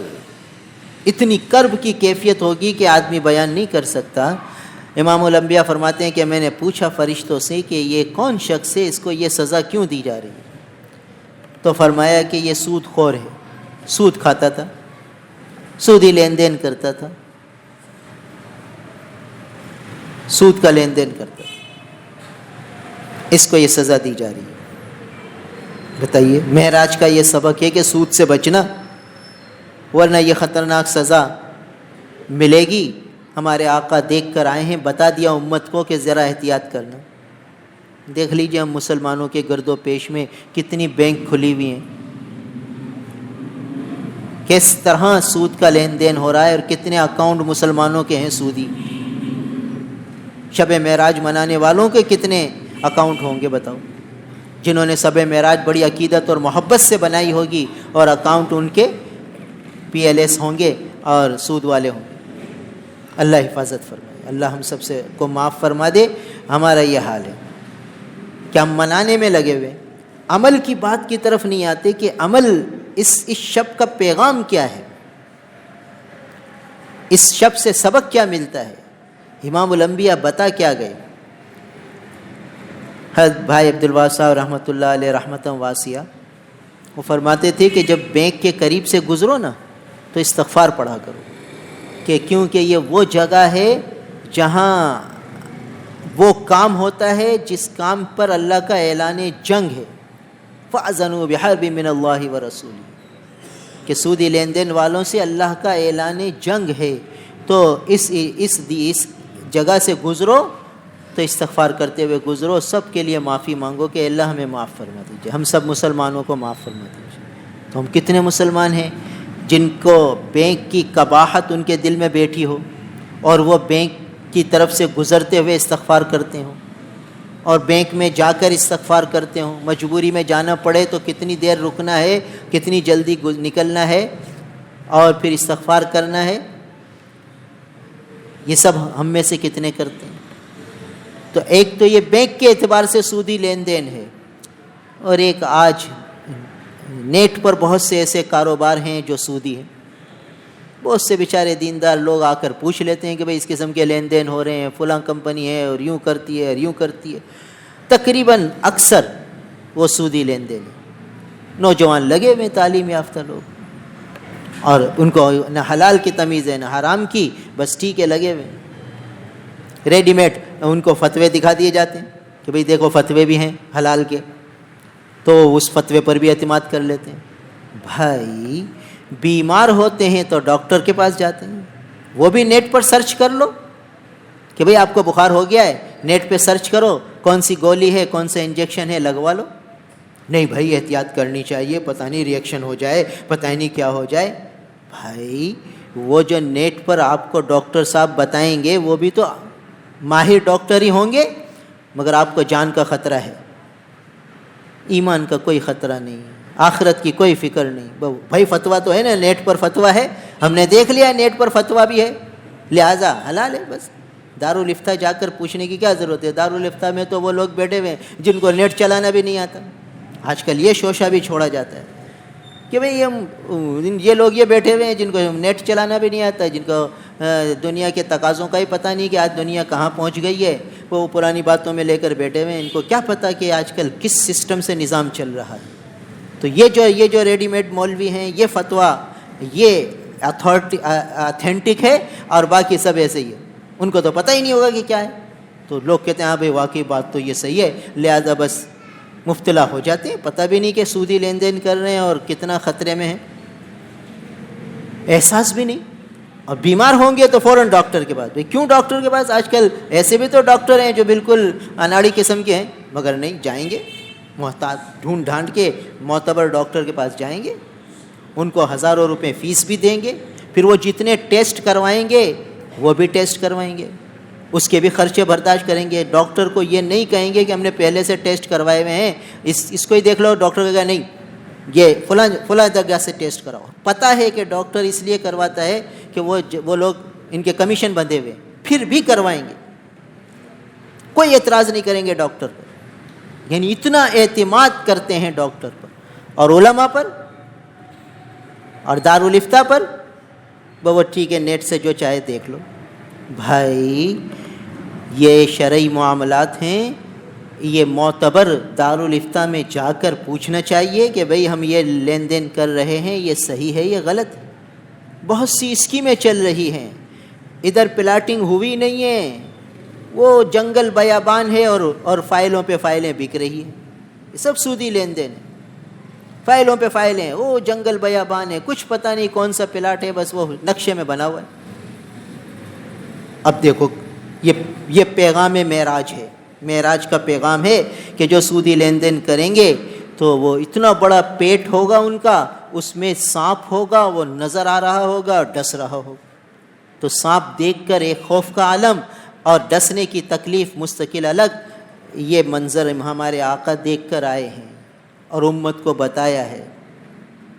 اتنی کرب کی کیفیت ہوگی کہ آدمی بیان نہیں کر سکتا. امام الانبیاء فرماتے ہیں کہ میں نے پوچھا فرشتوں سے کہ یہ کون شخص ہے، اس کو یہ سزا کیوں دی جا رہی ہے؟ تو فرمایا کہ یہ سود خور ہے، سود کھاتا تھا، سودی لین دین کرتا تھا، سود کا لین دین کرتا تھا، اس کو یہ سزا دی جا رہی ہے. بتائیے معراج کا یہ سبق ہے کہ سود سے بچنا، ورنہ یہ خطرناک سزا ملے گی. ہمارے آقا دیکھ کر آئے ہیں، بتا دیا امت کو کہ ذرا احتیاط کرنا. دیکھ لیجئے ہم مسلمانوں کے گرد و پیش میں کتنی بینک کھلی ہوئی ہیں، کس طرح سود کا لین دین ہو رہا ہے، اور کتنے اکاؤنٹ مسلمانوں کے ہیں سودی. شب معراج منانے والوں کے کتنے اکاؤنٹ ہوں گے بتاؤ، جنہوں نے شب معراج بڑی عقیدت اور محبت سے بنائی ہوگی، اور اکاؤنٹ ان کے PLS ہوں گے اور سود والے ہوں گے. اللہ حفاظت فرمائے. اللہ ہم سب سے کو معاف فرما دے. ہمارا یہ حال ہے کہ ہم منانے میں لگے ہوئے، عمل کی بات کی طرف نہیں آتے کہ عمل اس شب کا پیغام کیا ہے، اس شب سے سبق کیا ملتا ہے. امام الانبیاء بتا کیا گئے. حضرت بھائی عبدالواسع صاحب رحمۃ اللہ علیہ رحمتاً واسعہ، وہ فرماتے تھے کہ جب بینک کے قریب سے گزرو نا تو استغفار پڑھا کرو، کہ کیونکہ یہ وہ جگہ ہے جہاں وہ کام ہوتا ہے جس کام پر اللہ کا اعلان جنگ ہے، فَأَذَنُوا بِحَرْبٍ مِّنَ اللَّهِ وَرَسُولِهِ، کہ سودی لین دین والوں سے اللہ کا اعلان جنگ ہے، تو اس جگہ سے گزرو تو استغفار کرتے ہوئے گزرو، سب کے لیے معافی مانگو کہ اللہ ہمیں معاف فرما دیجیے، ہم سب مسلمانوں کو معاف فرما دیجیے۔ تو ہم کتنے مسلمان ہیں جن کو بینک کی قباحت ان کے دل میں بیٹھی ہو اور وہ بینک کی طرف سے گزرتے ہوئے استغفار کرتے ہوں، اور بینک میں جا کر استغفار کرتے ہوں، مجبوری میں جانا پڑے تو کتنی دیر رکنا ہے، کتنی جلدی نکلنا ہے اور پھر استغفار کرنا ہے۔ یہ سب ہم میں سے کتنے کرتے ہیں؟ تو ایک تو یہ بینک کے اعتبار سے سودی لین دین ہے، اور ایک آج نیٹ پر بہت سے ایسے کاروبار ہیں جو سودی ہیں۔ بہت سے بیچارے دیندار لوگ آ کر پوچھ لیتے ہیں کہ بھئی اس قسم کے لین دین ہو رہے ہیں، فلاں کمپنی ہے اور یوں کرتی ہے اور یوں کرتی ہے۔ تقریباً اکثر وہ سودی لین دین ہے۔ نوجوان لگے ہوئے تعلیم یافتہ لوگ، اور ان کو نہ حلال کی تمیز ہے نہ حرام کی، بس ٹھیک ہے لگے ہوئے، ریڈی میڈ ان کو فتوے دکھا دیے جاتے ہیں کہ بھئی دیکھو فتوے بھی ہیں حلال کے، تو اس فتوے پر بھی اعتماد کر لیتے ہیں۔ بھائی بیمار ہوتے ہیں تو ڈاکٹر کے پاس جاتے ہیں، وہ بھی نیٹ پر سرچ کر لو کہ بھئی آپ کو بخار ہو گیا ہے، نیٹ پہ سرچ کرو کون سی گولی ہے، کون سا انجیکشن ہے، لگوا لو۔ نہیں بھائی احتیاط کرنی چاہیے، پتہ نہیں ریئیکشن ہو جائے، پتہ نہیں کیا ہو جائے۔ بھائی وہ جو نیٹ پر آپ کو ڈاکٹر صاحب بتائیں گے وہ بھی تو ماہر ڈاکٹر ہی ہوں گے، مگر آپ کو جان کا خطرہ ہے، ایمان کا کوئی خطرہ نہیں، آخرت کی کوئی فکر نہیں۔ بھائی فتویٰ تو ہے نا، نیٹ پر فتویٰ ہے، ہم نے دیکھ لیا نیٹ پر فتویٰ بھی ہے، لہٰذا حلال ہے۔ بس دارالفتہ جا کر پوچھنے کی کیا ضرورت ہے؟ دارالفتہ میں تو وہ لوگ بیٹھے ہوئے ہیں جن کو نیٹ چلانا بھی نہیں آتا۔ آج کل یہ شوشہ بھی چھوڑا جاتا ہے کہ بھئی یہ لوگ یہ بیٹھے ہوئے ہیں جن کو نیٹ چلانا بھی نہیں آتا، جن کو دنیا کے تقاضوں کا ہی پتہ نہیں کہ آج دنیا کہاں پہنچ گئی ہے، وہ پرانی باتوں میں لے کر بیٹھے ہوئے ہیں، ان کو کیا پتہ کہ آج کل کس سسٹم سے نظام چل رہا ہے۔ تو یہ جو ریڈی میڈ مولوی ہیں، یہ فتویٰ یہ اتھینٹک ہے اور باقی سب ایسے ہی ہے، ان کو تو پتہ ہی نہیں ہوگا کہ کیا ہے۔ تو لوگ کہتے ہیں ہاں بھائی واقعی بات تو یہ صحیح ہے، لہذا بس مبتلا ہو جاتے ہیں، پتہ بھی نہیں کہ سودی لین دین کر رہے ہیں اور کتنا خطرے میں ہیں، احساس بھی نہیں۔ اور بیمار ہوں گے تو فوراً ڈاکٹر کے پاس۔ کیوں ڈاکٹر کے پاس؟ آج کل ایسے بھی تو ڈاکٹر ہیں جو بالکل اناڑی قسم کے ہیں، مگر نہیں، جائیں گے محتاط ڈھونڈ ڈھانڈ کے معتبر ڈاکٹر کے پاس جائیں گے، ان کو ہزاروں روپے فیس بھی دیں گے، پھر وہ جتنے ٹیسٹ کروائیں گے وہ بھی ٹیسٹ کروائیں گے، اس کے بھی خرچے برداشت کریں گے۔ ڈاکٹر کو یہ نہیں کہیں گے کہ ہم نے پہلے سے ٹیسٹ کروائے ہوئے ہیں، اس کو ہی دیکھ لو، ڈاکٹر کہے گا نہیں یہ فلاں جگہ سے ٹیسٹ کراؤ۔ پتہ ہے کہ ڈاکٹر اس لیے کرواتا ہے کہ وہ لوگ ان کے کمیشن بندھے ہوئے، پھر بھی کروائیں گے، کوئی اعتراض نہیں کریں گے ڈاکٹر پر۔ یعنی اتنا اعتماد کرتے ہیں ڈاکٹر پر اور علماء پر اور دارالفتہ پر، وہ ٹھیک ہے نیٹ سے جو چاہے دیکھ لو۔ بھائی یہ شرعی معاملات ہیں، یہ معتبر دارالفتہ میں جا کر پوچھنا چاہیے کہ بھئی ہم یہ لین دین کر رہے ہیں، یہ صحیح ہے یہ غلط ہے۔ بہت سی اسکیمیں چل رہی ہیں، ادھر پلاٹنگ ہوئی نہیں ہے، وہ جنگل بیابان ہے اور فائلوں پہ فائلیں بک رہی ہیں، یہ سب سودی لین دین ہے۔ فائلوں پہ فائلیں، وہ جنگل بیابان ہے، کچھ پتہ نہیں کون سا پلاٹ ہے، بس وہ نقشے میں بنا ہوا ہے۔ اب دیکھو یہ پیغام معراج ہے، معراج کا پیغام ہے کہ جو سودی لین دین کریں گے تو وہ اتنا بڑا پیٹ ہوگا ان کا، اس میں سانپ ہوگا، وہ نظر آ رہا ہوگا، ڈس رہا ہوگا۔ تو سانپ دیکھ کر ایک خوف کا عالم اور ڈسنے کی تکلیف مستقل الگ، یہ منظر ہمارے آقا دیکھ کر آئے ہیں اور امت کو بتایا ہے۔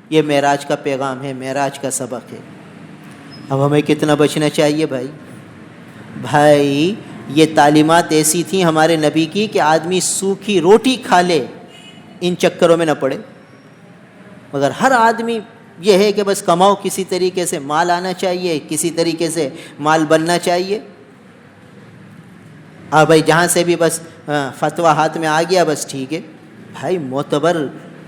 یہ معراج کا پیغام ہے، معراج کا سبق ہے۔ اب ہمیں کتنا بچنا چاہیے بھائی یہ تعلیمات ایسی تھیں ہمارے نبی کی کہ آدمی سوکھی روٹی کھا لے، ان چکروں میں نہ پڑے، مگر ہر آدمی یہ ہے کہ بس کماؤ، کسی طریقے سے مال آنا چاہیے، کسی طریقے سے مال بننا چاہیے۔ اور بھائی جہاں سے بھی بس فتویٰ ہاتھ میں آ گیا بس ٹھیک ہے۔ بھائی معتبر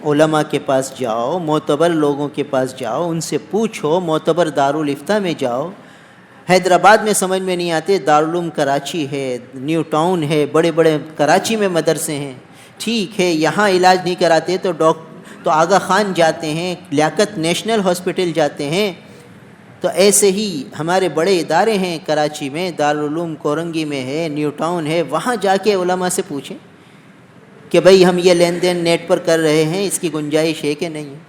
علماء کے پاس جاؤ، معتبر لوگوں کے پاس جاؤ، ان سے پوچھو، معتبر دارالفتہ میں جاؤ، حیدرآباد میں سمجھ میں نہیں آتے، دارالعلوم کراچی ہے، نیو ٹاؤن ہے، بڑے بڑے کراچی میں مدرسے ہیں، ٹھیک ہے، یہاں علاج نہیں کراتے تو آغا خان جاتے ہیں، لیاقت نیشنل ہاسپٹل جاتے ہیں. تو ایسے ہی ہمارے بڑے ادارے ہیں کراچی میں، دارالعلوم کورنگی میں ہے، نیو ٹاؤن ہے، وہاں جا کے علماء سے پوچھیں کہ بھئی ہم یہ لین دین نیٹ پر کر رہے ہیں، اس کی گنجائش ہے کہ نہیں ہے.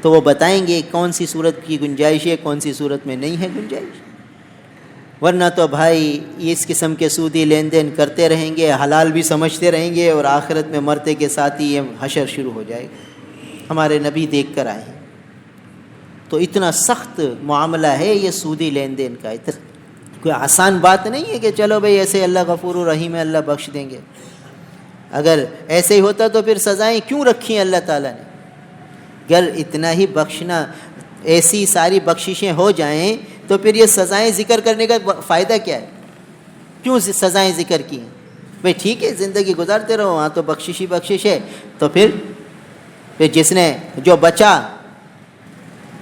تو وہ بتائیں گے کون سی صورت کی گنجائش ہے، کون سی صورت میں نہیں ہے گنجائش. ورنہ تو بھائی اس قسم کے سودی لین دین کرتے رہیں گے، حلال بھی سمجھتے رہیں گے، اور آخرت میں مرتے کے ساتھ ہی یہ حشر شروع ہو جائے گا. ہمارے نبی دیکھ کر آئے ہیں. تو اتنا سخت معاملہ ہے یہ سودی لین دین کا. کوئی آسان بات نہیں ہے کہ چلو بھئی ایسے اللہ غفور الرحیم ہے، اللہ بخش دیں گے. اگر ایسے ہی ہوتا تو پھر سزائیں کیوں رکھی ہیں اللہ تعالیٰ نے؟ اگر اتنا ہی بخشنا، ایسی ساری بخششیں ہو جائیں تو پھر یہ سزائیں ذکر کرنے کا فائدہ کیا ہے؟ کیوں سزائیں ذکر کی ہیں؟ بھئی ٹھیک ہے زندگی گزارتے رہو، ہاں تو بخشش ہی بخشش ہے. تو پھر جس نے جو بچا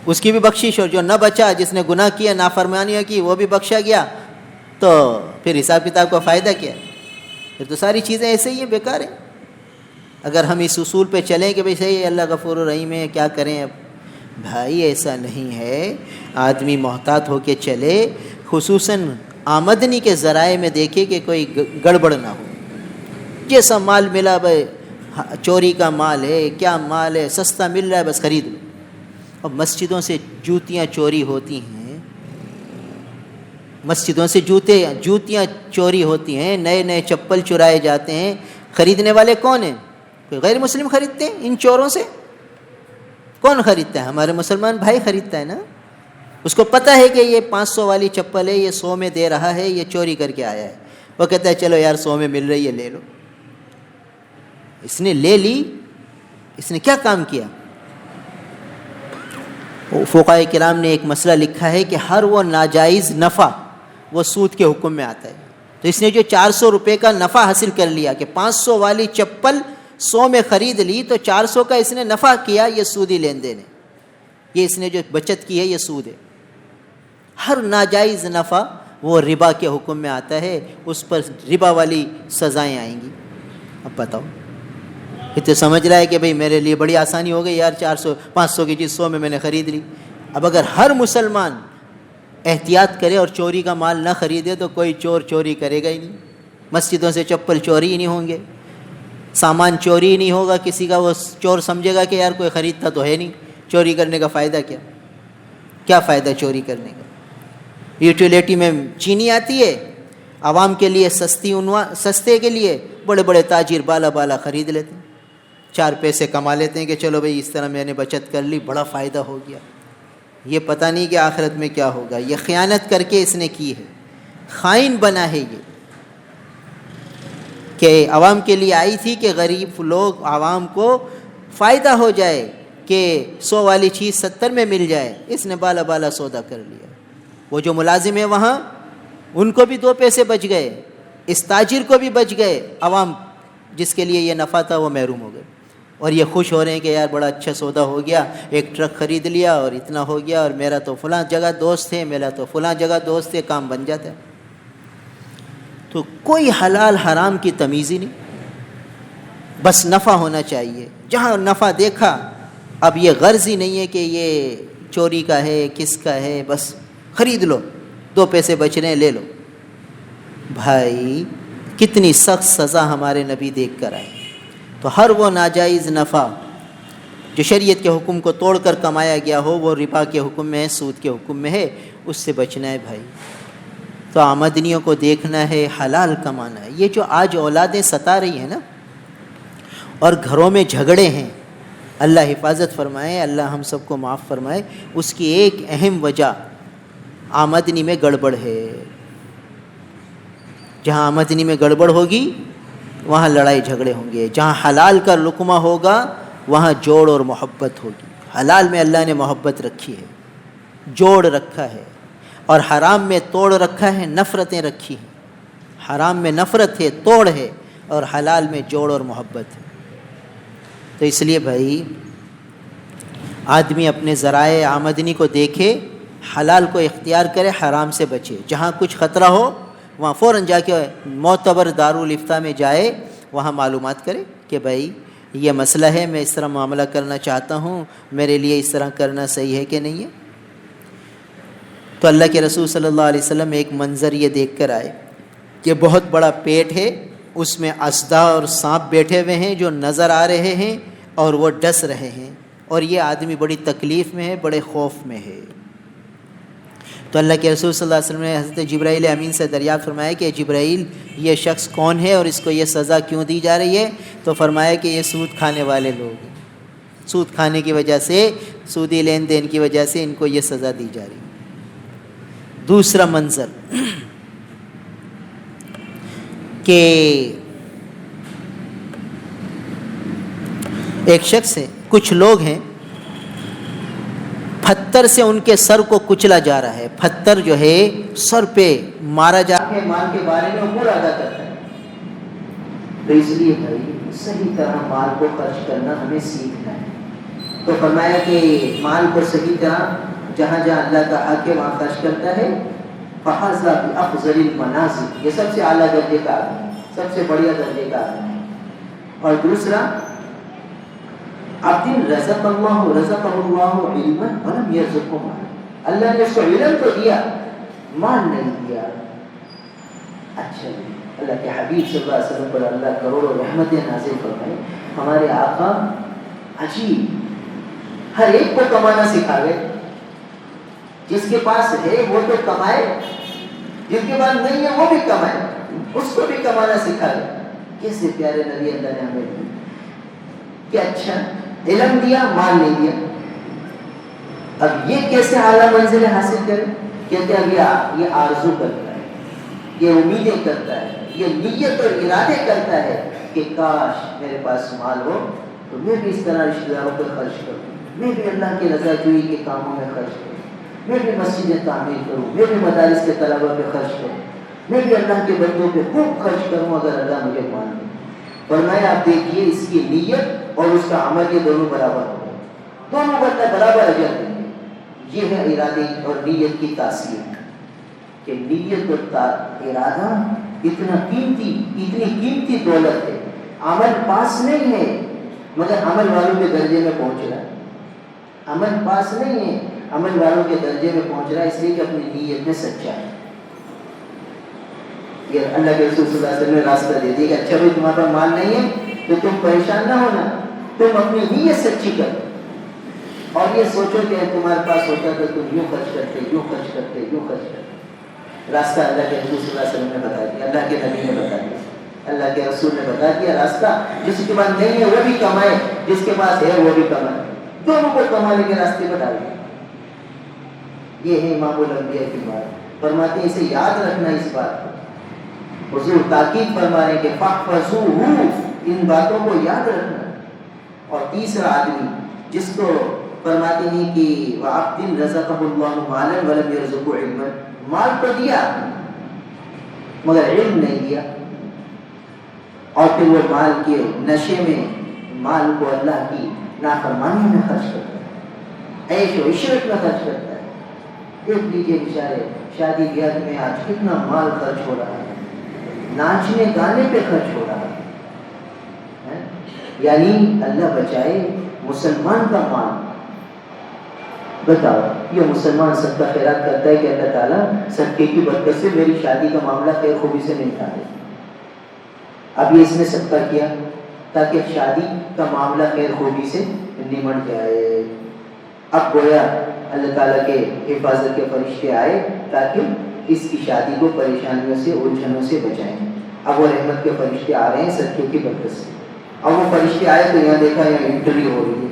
اس کی بھی بخشش، اور جو نہ بچا جس نے گناہ کیا، نافرمانیاں کی، وہ بھی بخشا گیا. تو پھر حساب کتاب کا فائدہ کیا ہے؟ پھر تو ساری چیزیں ایسے ہی ہیں، بیکار ہیں. اگر ہم اس اصول پہ چلیں کہ بھئی صحیح ہے اللہ غفور الرحیم ہے، کیا کریں اب؟ بھائی ایسا نہیں ہے. آدمی محتاط ہو کے چلے، خصوصاً آمدنی کے ذرائع میں دیکھے کہ کوئی گڑبڑ نہ ہو. جیسا مال ملا بھائی، چوری کا مال ہے، کیا مال ہے، سستا مل رہا ہے بس خرید لو. اور مسجدوں سے جوتیاں چوری ہوتی ہیں، مسجدوں سے جوتیاں چوری ہوتی ہیں، نئے نئے چپل چرائے جاتے ہیں. خریدنے والے کون ہیں؟ کوئی غیر مسلم خریدتے ہیں ان چوروں سے؟ کون خریدتا ہے؟ ہمارے مسلمان بھائی خریدتا ہے نا. اس کو پتہ ہے کہ یہ 500 والی چپل ہے، یہ 100 میں دے رہا ہے، یہ چوری کر کے آیا ہے. وہ کہتا ہے چلو یار 100 میں مل رہی ہے لے لو. اس نے لے لی، اس نے کیا کام کیا؟ فقہاء کرام نے ایک مسئلہ لکھا ہے کہ ہر وہ ناجائز نفع وہ سود کے حکم میں آتا ہے. تو اس نے جو 400 روپے کا نفع حاصل کر لیا کہ 500 والی چپل 100 میں خرید لی، تو 400 کا اس نے نفع کیا، یہ سودی لین دین ہے. یہ اس نے جو بچت کی ہے یہ سود ہے. ہر ناجائز نفع وہ ربا کے حکم میں آتا ہے، اس پر ربا والی سزائیں آئیں گی. اب بتاؤ، تو سمجھ رہا ہے کہ بھئی میرے لیے بڑی آسانی ہو گئی یار، 500 کی چیز 100 میں نے خرید لی. اب اگر ہر مسلمان احتیاط کرے اور چوری کا مال نہ خریدے تو کوئی چور چوری کرے گا ہی نہیں. مسجدوں سے چپل چوری ہی نہیں ہوں گے، سامان چوری ہی نہیں ہوگا کسی کا. وہ چور سمجھے گا کہ یار کوئی خریدتا تو ہے نہیں، چوری کرنے کا فائدہ کیا فائدہ چوری کرنے کا؟ یوٹیلیٹی میں چینی آتی ہے عوام کے لیے، سستے کے لیے بڑے بڑے تاجر بالا خرید لیتے ہیں، 4 پیسے کما لیتے ہیں کہ چلو بھئی اس طرح میں نے بچت کر لی، بڑا فائدہ ہو گیا. یہ پتہ نہیں کہ آخرت میں کیا ہوگا. یہ خیانت کر کے اس نے کی ہے، خائن بنا ہے یہ، کہ عوام کے لیے آئی تھی کہ غریب لوگ، عوام کو فائدہ ہو جائے کہ 100 والی چیز 70 میں مل جائے. اس نے بالا سودا کر لیا. وہ جو ملازم ہے وہاں، ان کو بھی 2 پیسے بچ گئے، اس تاجر کو بھی بچ گئے. عوام جس کے لیے یہ نفع تھا وہ محروم ہو گئے. اور یہ خوش ہو رہے ہیں کہ یار بڑا اچھا سودا ہو گیا، ایک ٹرک خرید لیا اور اتنا ہو گیا، اور میرا تو فلاں جگہ دوست ہے، میرا تو فلاں جگہ دوست ہے، کام بن جاتا ہے. تو کوئی حلال حرام کی تمیز ہی نہیں، بس نفع ہونا چاہیے. جہاں نفع دیکھا، اب یہ غرض ہی نہیں ہے کہ یہ چوری کا ہے کس کا ہے، بس خرید لو، 2 پیسے بچ رہے ہیں لے لو. بھائی کتنی سخت سزا ہمارے نبی دیکھ کر آئے. تو ہر وہ ناجائز نفع جو شریعت کے حکم کو توڑ کر کمایا گیا ہو، وہ ربا کے حکم میں ہے، سود کے حکم میں ہے، اس سے بچنا ہے بھائی. تو آمدنیوں کو دیکھنا ہے، حلال کمانا ہے. یہ جو آج اولادیں ستا رہی ہیں نا، اور گھروں میں جھگڑے ہیں، اللہ حفاظت فرمائے، اللہ ہم سب کو معاف فرمائے. اس کی ایک اہم وجہ آمدنی میں گڑبڑ ہے. جہاں آمدنی میں گڑبڑ ہوگی وہاں لڑائی جھگڑے ہوں گے. جہاں حلال کا لقمہ ہوگا وہاں جوڑ اور محبت ہوگی. حلال میں اللہ نے محبت رکھی ہے، جوڑ رکھا ہے، اور حرام میں توڑ رکھا ہے، نفرتیں رکھی ہیں. حرام میں نفرت ہے، توڑ ہے، اور حلال میں جوڑ اور محبت ہے. تو اس لیے بھائی آدمی اپنے ذرائع آمدنی کو دیکھے، حلال کو اختیار کرے، حرام سے بچے. جہاں کچھ خطرہ ہو وہاں فوراً جا کے معتبر دارالفتہ میں جائے، وہاں معلومات کرے کہ بھائی یہ مسئلہ ہے، میں اس طرح معاملہ کرنا چاہتا ہوں، میرے لیے اس طرح کرنا صحیح ہے کہ نہیں ہے. تو اللہ کے رسول صلی اللہ علیہ وسلم ایک منظر یہ دیکھ کر آئے کہ بہت بڑا پیٹ ہے، اس میں اسدا اور سانپ بیٹھے ہوئے ہیں جو نظر آ رہے ہیں اور وہ ڈس رہے ہیں، اور یہ آدمی بڑی تکلیف میں ہے، بڑے خوف میں ہے. تو اللہ کے رسول صلی اللہ علیہ وسلم نے حضرت جبرائیل امین سے دریافت فرمایا کہ جبرائیل یہ شخص کون ہے اور اس کو یہ سزا کیوں دی جا رہی ہے؟ تو فرمایا کہ یہ سود کھانے والے لوگ ہیں، سود کھانے کی وجہ سے، سودی لین دین کی وجہ سے ان کو یہ سزا دی جا رہی ہے. دوسرا منظر کہ ایک شخص ہے، کچھ لوگ ہیں، پتھر سے ان کے سر کو کچلا جا رہا ہے، پتھر جو ہے سر پہ مارا جا رہا ہے، مال کے بارے میں امور ادا کرتا ہے. تو اس لیے بھائی صحیح طرح مال کو خرچ کرنا ہمیں سیکھنا ہے. تو فرمایا کہ مال کو صحیح طرح جہاں جہاں اللہ کا حق ہے وہاں خرچ کرتا ہے. فَحَظَّ بِأَفْضَلِ الْمَنَازِلِ، یہ سب سے اعلیٰ درجے کا آدمی، سب سے بڑھیا درجے کا آدمی. اور دوسرا عبد رزق اللہ علما ولم یرزقہ مالا، اللہ نے اس کو علم تو دیا، مال نہیں دیا. اچھا جی، اللہ کے حبیب صلی اللہ علیہ وسلم پر اللہ کروڑوں رحمتیں نازل فرمائے. ہمارے آقا عجیب ہر ایک کو کمانا سکھا گئے. جس کے پاس ہے وہ تو کمائے، جس کے پاس نہیں ہے وہ بھی کمائے، اس کو بھی کمانا سکھا گئے. کیسے پیارے نبی اللہ نے ہمیں دی کہ اچھا علم دیا، مال نہیں دیا. اب یہ کیسے اعلیٰ منزل حاصل کرے؟ کہتے ہیں یہ آرزو کرتا ہے، یہ امیدیں کرتا ہے، یہ نیت اور ارادے کرتا ہے کہ کاش میرے پاس مال ہو تو میں بھی اس طرح رشتہ داروں پہ خرچ کروں، میں بھی اللہ کی رضا جوئی کے کاموں میں خرچ کروں، میں بھی مسجدیں تعمیر کروں، میں بھی مدارس کے طلبہ پہ خرچ کروں، میں بھی اللہ کے بندوں پہ خوب خرچ کروں اگر اللہ مجھے مان دے. فرمایا آپ دیکھیے اس کی نیت اور اس کا عمل یہ دونوں برابر ہو گئے، دونوں بندہ برابر اجر دیں گے. یہ ہے ارادے اور نیت کی تاثیر کہ نیت اور ارادہ اتنی قیمتی دولت ہے. عمل پاس نہیں ہے مگر عمل والوں کے درجے میں پہنچ رہا ہے. عمل پاس نہیں ہے، عمل والوں کے درجے میں پہنچ رہا ہے اس لیے کہ اپنی نیت میں سچا ہے. یہ اللہ کے رسول صلی اللہ علیہ وسلم نے راستہ دے دیا کہ اچھا بھائی تمہارے پاس مال نہیں ہے تو تم پریشان نہ ہونا، تم اپنی نیت سچی کرو اور یہ سوچو کہ تمہارے پاس ہوتا تو تم یوں خرچ کرتے، یوں خرچ کرتے، یوں خرچ کرتے. راستہ اللہ کے رسول صلی اللہ علیہ وسلم نے بتا دیا، اللہ کے نبی نے بتا دیا، اللہ کے رسول نے بتا دیا راستہ. جس کے پاس نہیں ہے وہ بھی کمائے، جس کے پاس ہے وہ بھی کمائے، دونوں کو کمانے کے راستے بتا دیا. یہ ہے امام الانبیاء کی بات. فرماتے ہیں اسے یاد رکھنا، اس بات کو حضور تاکید فرما رہے ہیں کہ فَاحْفَظُوهُ، ان باتوں کو یاد رکھنا. اور تیسرا آدمی جس کو فرماتے ہیں کہ وَعَبْدٍ رَزَقَهُ اللَّهُ مَالًا وَلَمْ يَرْزُقْهُ عِلْمًا، مال تو دیا مگر علم نہیں دیا، اور پھر وہ مال کے نشے میں مال کو اللہ کی نافرمانی میں خرچ کرتا ہے، عیش و عشرت میں خرچ کرتا ہے. دیکھ لیجیے بیچارے شادی بیاہ میں آج کتنا مال خرچ ہو رہا ہے، ناچنے گانے پہ خرچ ہو رہا ہے. یعنی اللہ بچائے مسلمان کا مال. بتاؤ یہ مسلمان صدقہ خیرات کرتا ہے کہ اللہ تعالیٰ صدقے کی برکت سے میری شادی کا معاملہ خیر خوبی سے نمٹا دے. اب یہ اس نے صدقہ کیا تاکہ شادی کا معاملہ خیر خوبی سے نمٹ جائے. اب گویا اللہ تعالیٰ کے حفاظت کے فرشتے آئے تاکہ اس کی شادی کو پریشانیوں سے الجھنوں سے بچائیں. اب وہ رحمت کے فرشتے آ رہے ہیں صدقے کی برکت سے. اب وہ فرشتے آئے تو یہاں دیکھا یہاں انٹرویو ہو رہی ہے،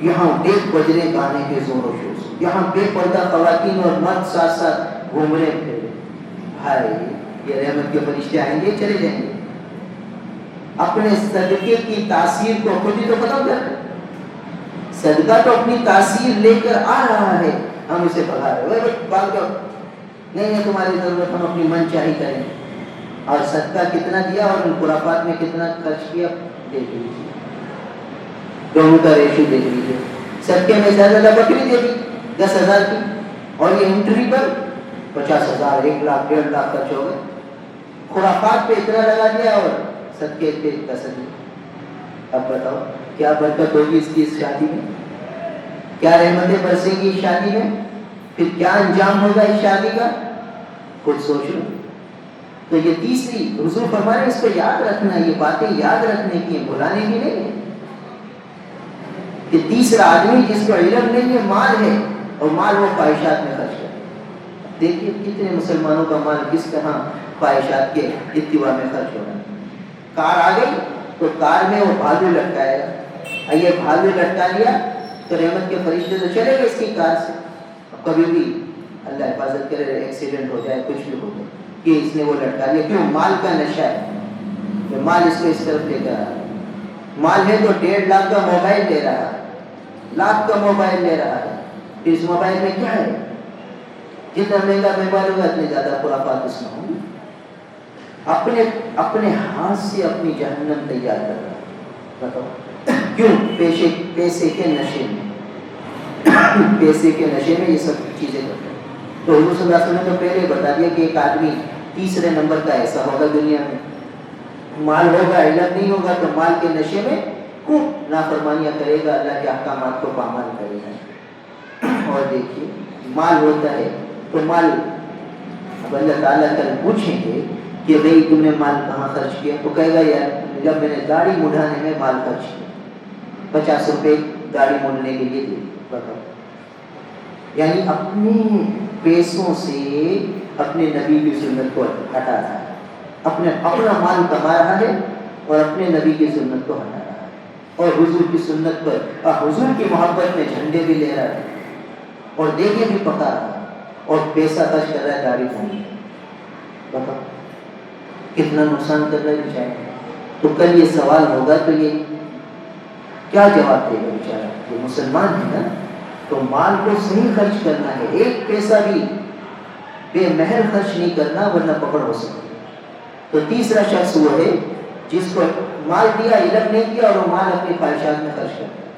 یہاں ڈیک بج رہے گانے کے زور و شور سے، یہاں بے پردہ خواتین اور مرد ساتھ ساتھ گھوم رہے پھر. بھائی یہ رحمت کے فرشتے آئیں گے چلے جائیں گے. اپنے صدقے کی تاثیر کو خود ہی تو ختم کر رہے. صدقہ تو اپنی تاثیر لے کر آ رہا ہے، ہم اسے بڑھا رہے ہیں. بات کا نہیں ہے تمہاری ضرورت، ہم اپنی من چاہی کریں. اور صدقہ کتنا دیا اور ان خرافات میں کتنا خرچ کیا دیکھ لیجیے، دونوں کا ریشو دیکھ لیجیے. صدقے میں زیادہ بکری دے دی 10,000 کی، اور یہ انٹری پر 50,000 1 لاکھ 1.5 لاکھ خرچ ہو گئے، خرافات پہ اتنا لگا دیا اور صدقے پہ پیسہ دیا۔ اب بتاؤ کیا برکت ہوگی اس کی اس شادی میں، کیا رحمتیں برسیں گی اس شادی میں، پھر کیا انجام ہوگا اس شادی کا، خود سوچ لو۔ تو یہ تیسری حضور فرما رہے ہیں، اس کو یاد رکھنا، یہ باتیں یاد رکھنے کی ہیں، بھلانے کی نہیں ہے۔ کہ تیسرا آدمی جس کو علم نہیں ہے، مال ہے اور مال وہ خواہشات میں خرچ کرے۔ دیکھیے کتنے مسلمانوں کا مال کس طرح خواہشات کے اتباع میں خرچ ہو رہا ہے۔ کار آ گئی تو کار میں وہ بھالو لٹکائے گا، یہ بھالو لٹکا لیا تو رحمت کے فرشتے تو چلے گئے اس کی کار سے۔ کبھی بھی اللہ حفاظت کرے ایکسیڈنٹ ہو جائے، کچھ بھی ہو جائے، کہ اس نے وہ لٹکا لیا، کیوں؟ مال کا نشہ ہے، مال اس کو اس طرف لے کر آ رہا ہے۔ مال ہے تو 1.5 لاکھ کا موبائل لے رہا ہے، لاکھ کا موبائل لے رہا ہے، پھر اس موبائل میں کیا ہے؟ جتنا مہنگا موبائل ہوگا اتنے زیادہ خرافات اس میں ہوں گے۔ اپنے ہاتھ سے اپنی جہنم تیار کر رہا ہے، بتاؤ کیوں؟ پیسے کے نشے میں، پیسے کے نشے میں یہ سب چیزیں کرتے ہیں۔ تو حضور صلی اللہ علیہ وسلم نے تو پہلے بتا دیا کہ ایک آدمی تیسرے نمبر کا ایسا ہوگا دنیا میں، مال ہوگا علم نہیں ہوگا تو مال کے نشے میں خوب نافرمانیاں کرے گا، اللہ کے احکامات کو پامال کرے گا۔ اور دیکھیے مال ہوتا ہے تو مال اب اللہ تعالیٰ کل پوچھیں گے کہ بھئی تم نے مال کہاں خرچ کیا، تو کہے گا یار جب میں نے داڑھی مڈانے میں مال خرچ کیا، 50 روپے داڑھی مڈنے کے لیے دے، بتاؤ۔ یعنی اپنے پیسوں سے اپنے نبی کی سنت کو ہٹا رہا ہے، اپنا مال کما رہا ہے اور اپنے نبی کی سنت کو ہٹا رہا ہے، اور حضور کی سنت پر حضور کی محبت میں جھنڈے بھی لے رہا ہے اور دیگیں بھی پکا رہا ہے اور پیسہ خرچ کر رہا ہے داڑھی مڈنے، بتاؤ کتنا نقصان کر رہا ہے بیچارہ۔ تو کل یہ سوال ہوگا تو یہ کیا جواب دے گا بیچارہ؟ یہ مسلمان ہے نا، تو مال کو صحیح خرچ کرنا ہے، ایک پیسہ بھی بے مہر خرچ نہیں کرنا ورنہ پکڑ ہو سکتی۔ تو تیسرا شخص وہ ہے جس کو مال دیا، علم نہیں کیا اور وہ مال اپنی خواہشات میں خرچ کرتا ہے۔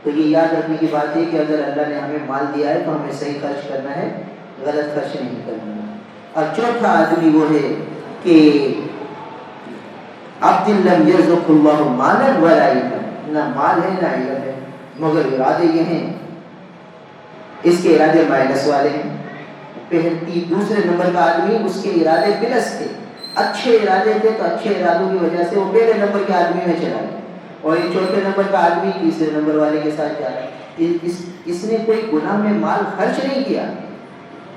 تو یہ یاد رکھنے کی بات ہے کہ اگر اللہ نے ہمیں مال دیا ہے تو ہمیں صحیح خرچ کرنا ہے، غلط خرچ نہیں کرنا۔ اور چوتھا آدمی وہ ہے کہ عبد لم یرزق اللہ مالا ولا علما، نہ مال ہے نہ علم ہے مگر ارادے یہ ہیں، اس کے ارادے مائنس والے ہیں۔ دوسرے نمبر کا آدمی اس کے ارادے پلس تھے، اچھے ارادے تھے تو اچھے ارادوں کی وجہ سے وہ پہلے نمبر کے آدمی میں چلا گیا، اور یہ چوتھے نمبر کا آدمی تیسرے نمبر والے کے ساتھ جا رہا ہے۔ اس نے کوئی گناہ میں مال خرچ نہیں کیا،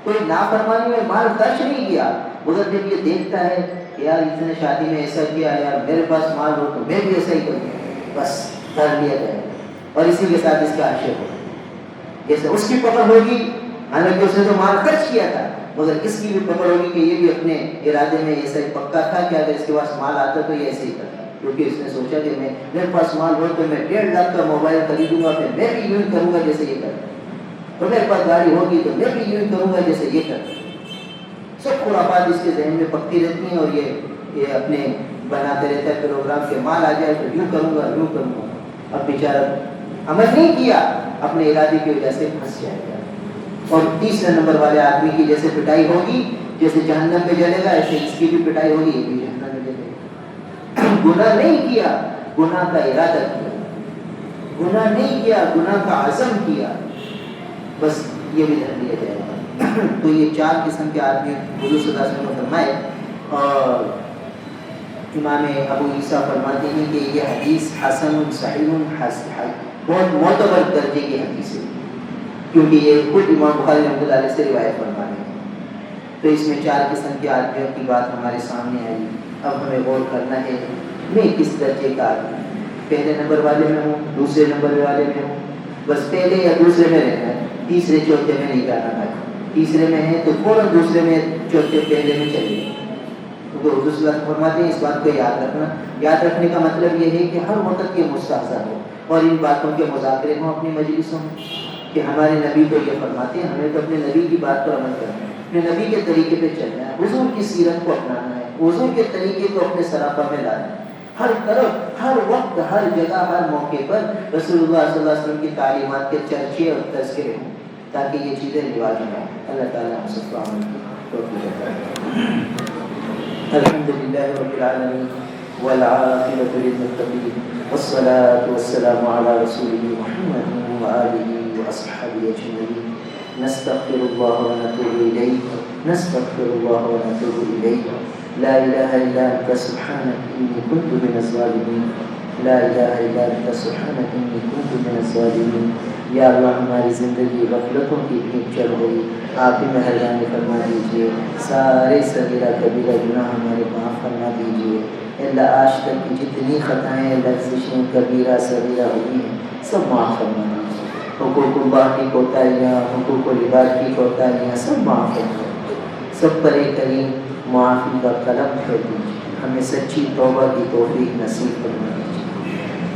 کوئی نافرمانی میں مال خرچ نہیں کیا، مگر جب یہ دیکھتا ہے یار اس نے شادی میں ایسا کیا، یار میرے پاس مال ہو تو میں بھی ایسا ہی کروں، بس کر لیا جائے اور اسی کے ساتھ اس کا عاشق ہو۔ جیسے اس کی پکڑ ہوگی، حالانکہ اس نے تو مال خرچ کیا تھا، مگر اس کی بھی پکڑ ہوگی کہ یہ بھی اپنے ارادے میں ایسا ہی پکا تھا کہ اگر اس کے پاس مال آتا تو یہ ایسے ہی کرتا، کیونکہ اس نے سوچا کہ میرے پاس مال ہو تو میں 1.5 لاکھ کا موبائل خریدوں گا، پھر میں بھی یوں ہی کروں گا جیسے یہ کرتا، تو میرے پاس گاڑی ہوگی تو میں بھی یوں ہی کروں گا جیسے یہ کرتا۔ سب خرافات اس کے ذہن میں پکتی رہتی ہیں اور یہ اپنے بناتے رہتا ہے پروگرام کے مال آ جائے تو یوں کروں گا یوں کروں گا۔ اب بیچارہ عمل نہیں کیا، اپنے ارادے کی وجہ سے پھنس جائے گا۔ اور تیسرے نمبر والے آدمی کی جیسے پٹائی ہوگی، جیسے جہنم میں جلے گا، ایسے اس کی بھی پٹائی ہوگی، یہ بھی جہنم میں جلے گا۔ گناہ نہیں کیا، گناہ کا ارادہ کیا، گناہ نہیں کیا، گناہ کا عزم کیا، بس یہ بھی دھر لیا جائے گا۔ تو یہ 4 قسم کے آدمی حضور صلی اللہ علیہ وسلم نے فرمائے، اور امام ابو عیسیٰ فرماتے ہیں کہ یہ حدیث حسن صحیح بہت معتبر درجے کی حدیث ہے، کیونکہ یہ خود امام بخاری رحمۃ اللہ علیہ سے روایت فرمانے ہیں۔ تو اس میں 4 قسم کے آدمیوں کی بات ہمارے سامنے آئی۔ اب ہمیں غور کرنا ہے میں کس درجے کا آدمی، پہلے نمبر والے میں ہوں، دوسرے نمبر والے میں ہوں، بس پہلے یا دوسرے میں رہنا ہے، تیسرے چوتھے میں نہیں جانا ہے۔ تیسرے میں ہے تو فوراً دوسرے میں، چوتھے پہلے میں چلیے۔ تو حضور صلی اللہ علیہ وسلم فرماتے ہیں اس بات کو یاد رکھنا۔ یاد رکھنے کا مطلب یہ ہے کہ ہر وقت یہ مستحضر ہو اور ان باتوں کے مذاکرے ہوں اپنی مجلسوں میں، کہ ہمارے نبی تو یہ فرماتے ہیں، ہمیں تو اپنے نبی کی بات پر عمل کرنا ہے، اپنے نبی کے طریقے پہ چلنا ہے، حضور کی سیرت کو اپنانا ہے، حضور کے طریقے کو اپنے سراپا میں لانا ہے۔ ہر طرف، ہر وقت، ہر جگہ، ہر موقع پر رسول اللہ صلی اللہ علیہ وسلم کی تعلیمات کے چرچے اور تذکرے ہوں، تاکہ یہ چیزیں رواج نہ ہوں۔ اللہ تعالیٰ ہم سب کو عمل کی توفیق عطا فرمائے۔ الحمد للہ رب العالمین والعاقبۃ للمتقین والصلاة والسلام علی رسولہ محمد وآلہ وأصحابہ اجمعین۔ نستغفر اللہ ونتوب الیہ نستغفر اللہ ونتوب الیہ لا الہ الا انت سبحانک انی کنت من الظالمین لا الہ الا انت سبحانک انی کنت من الظالمین۔ یا اللہ ہماری زندگی غفلتوں کی بھیک چڑھ گئی، آپ ہی مہربانی فرما دیجیے، سارے صغیرہ کبیرہ گناہ ہمارے معاف فرما دیجیے۔ اللہ آج تک کی جتنی خطائیں لغزشیں کبیرہ صغیرہ ہوئی ہیں سب معاف فرما دیجیے۔ حقوق اللہ کی کوتاہیاں، حقوق العباد کی کوتاہیاں سب معاف فرما دیجیے۔ سب پر کریم معافی کا قلم پھیر دیجیے، ہمیں سچی توبہ کی توفیق نصیب فرما دیجیے۔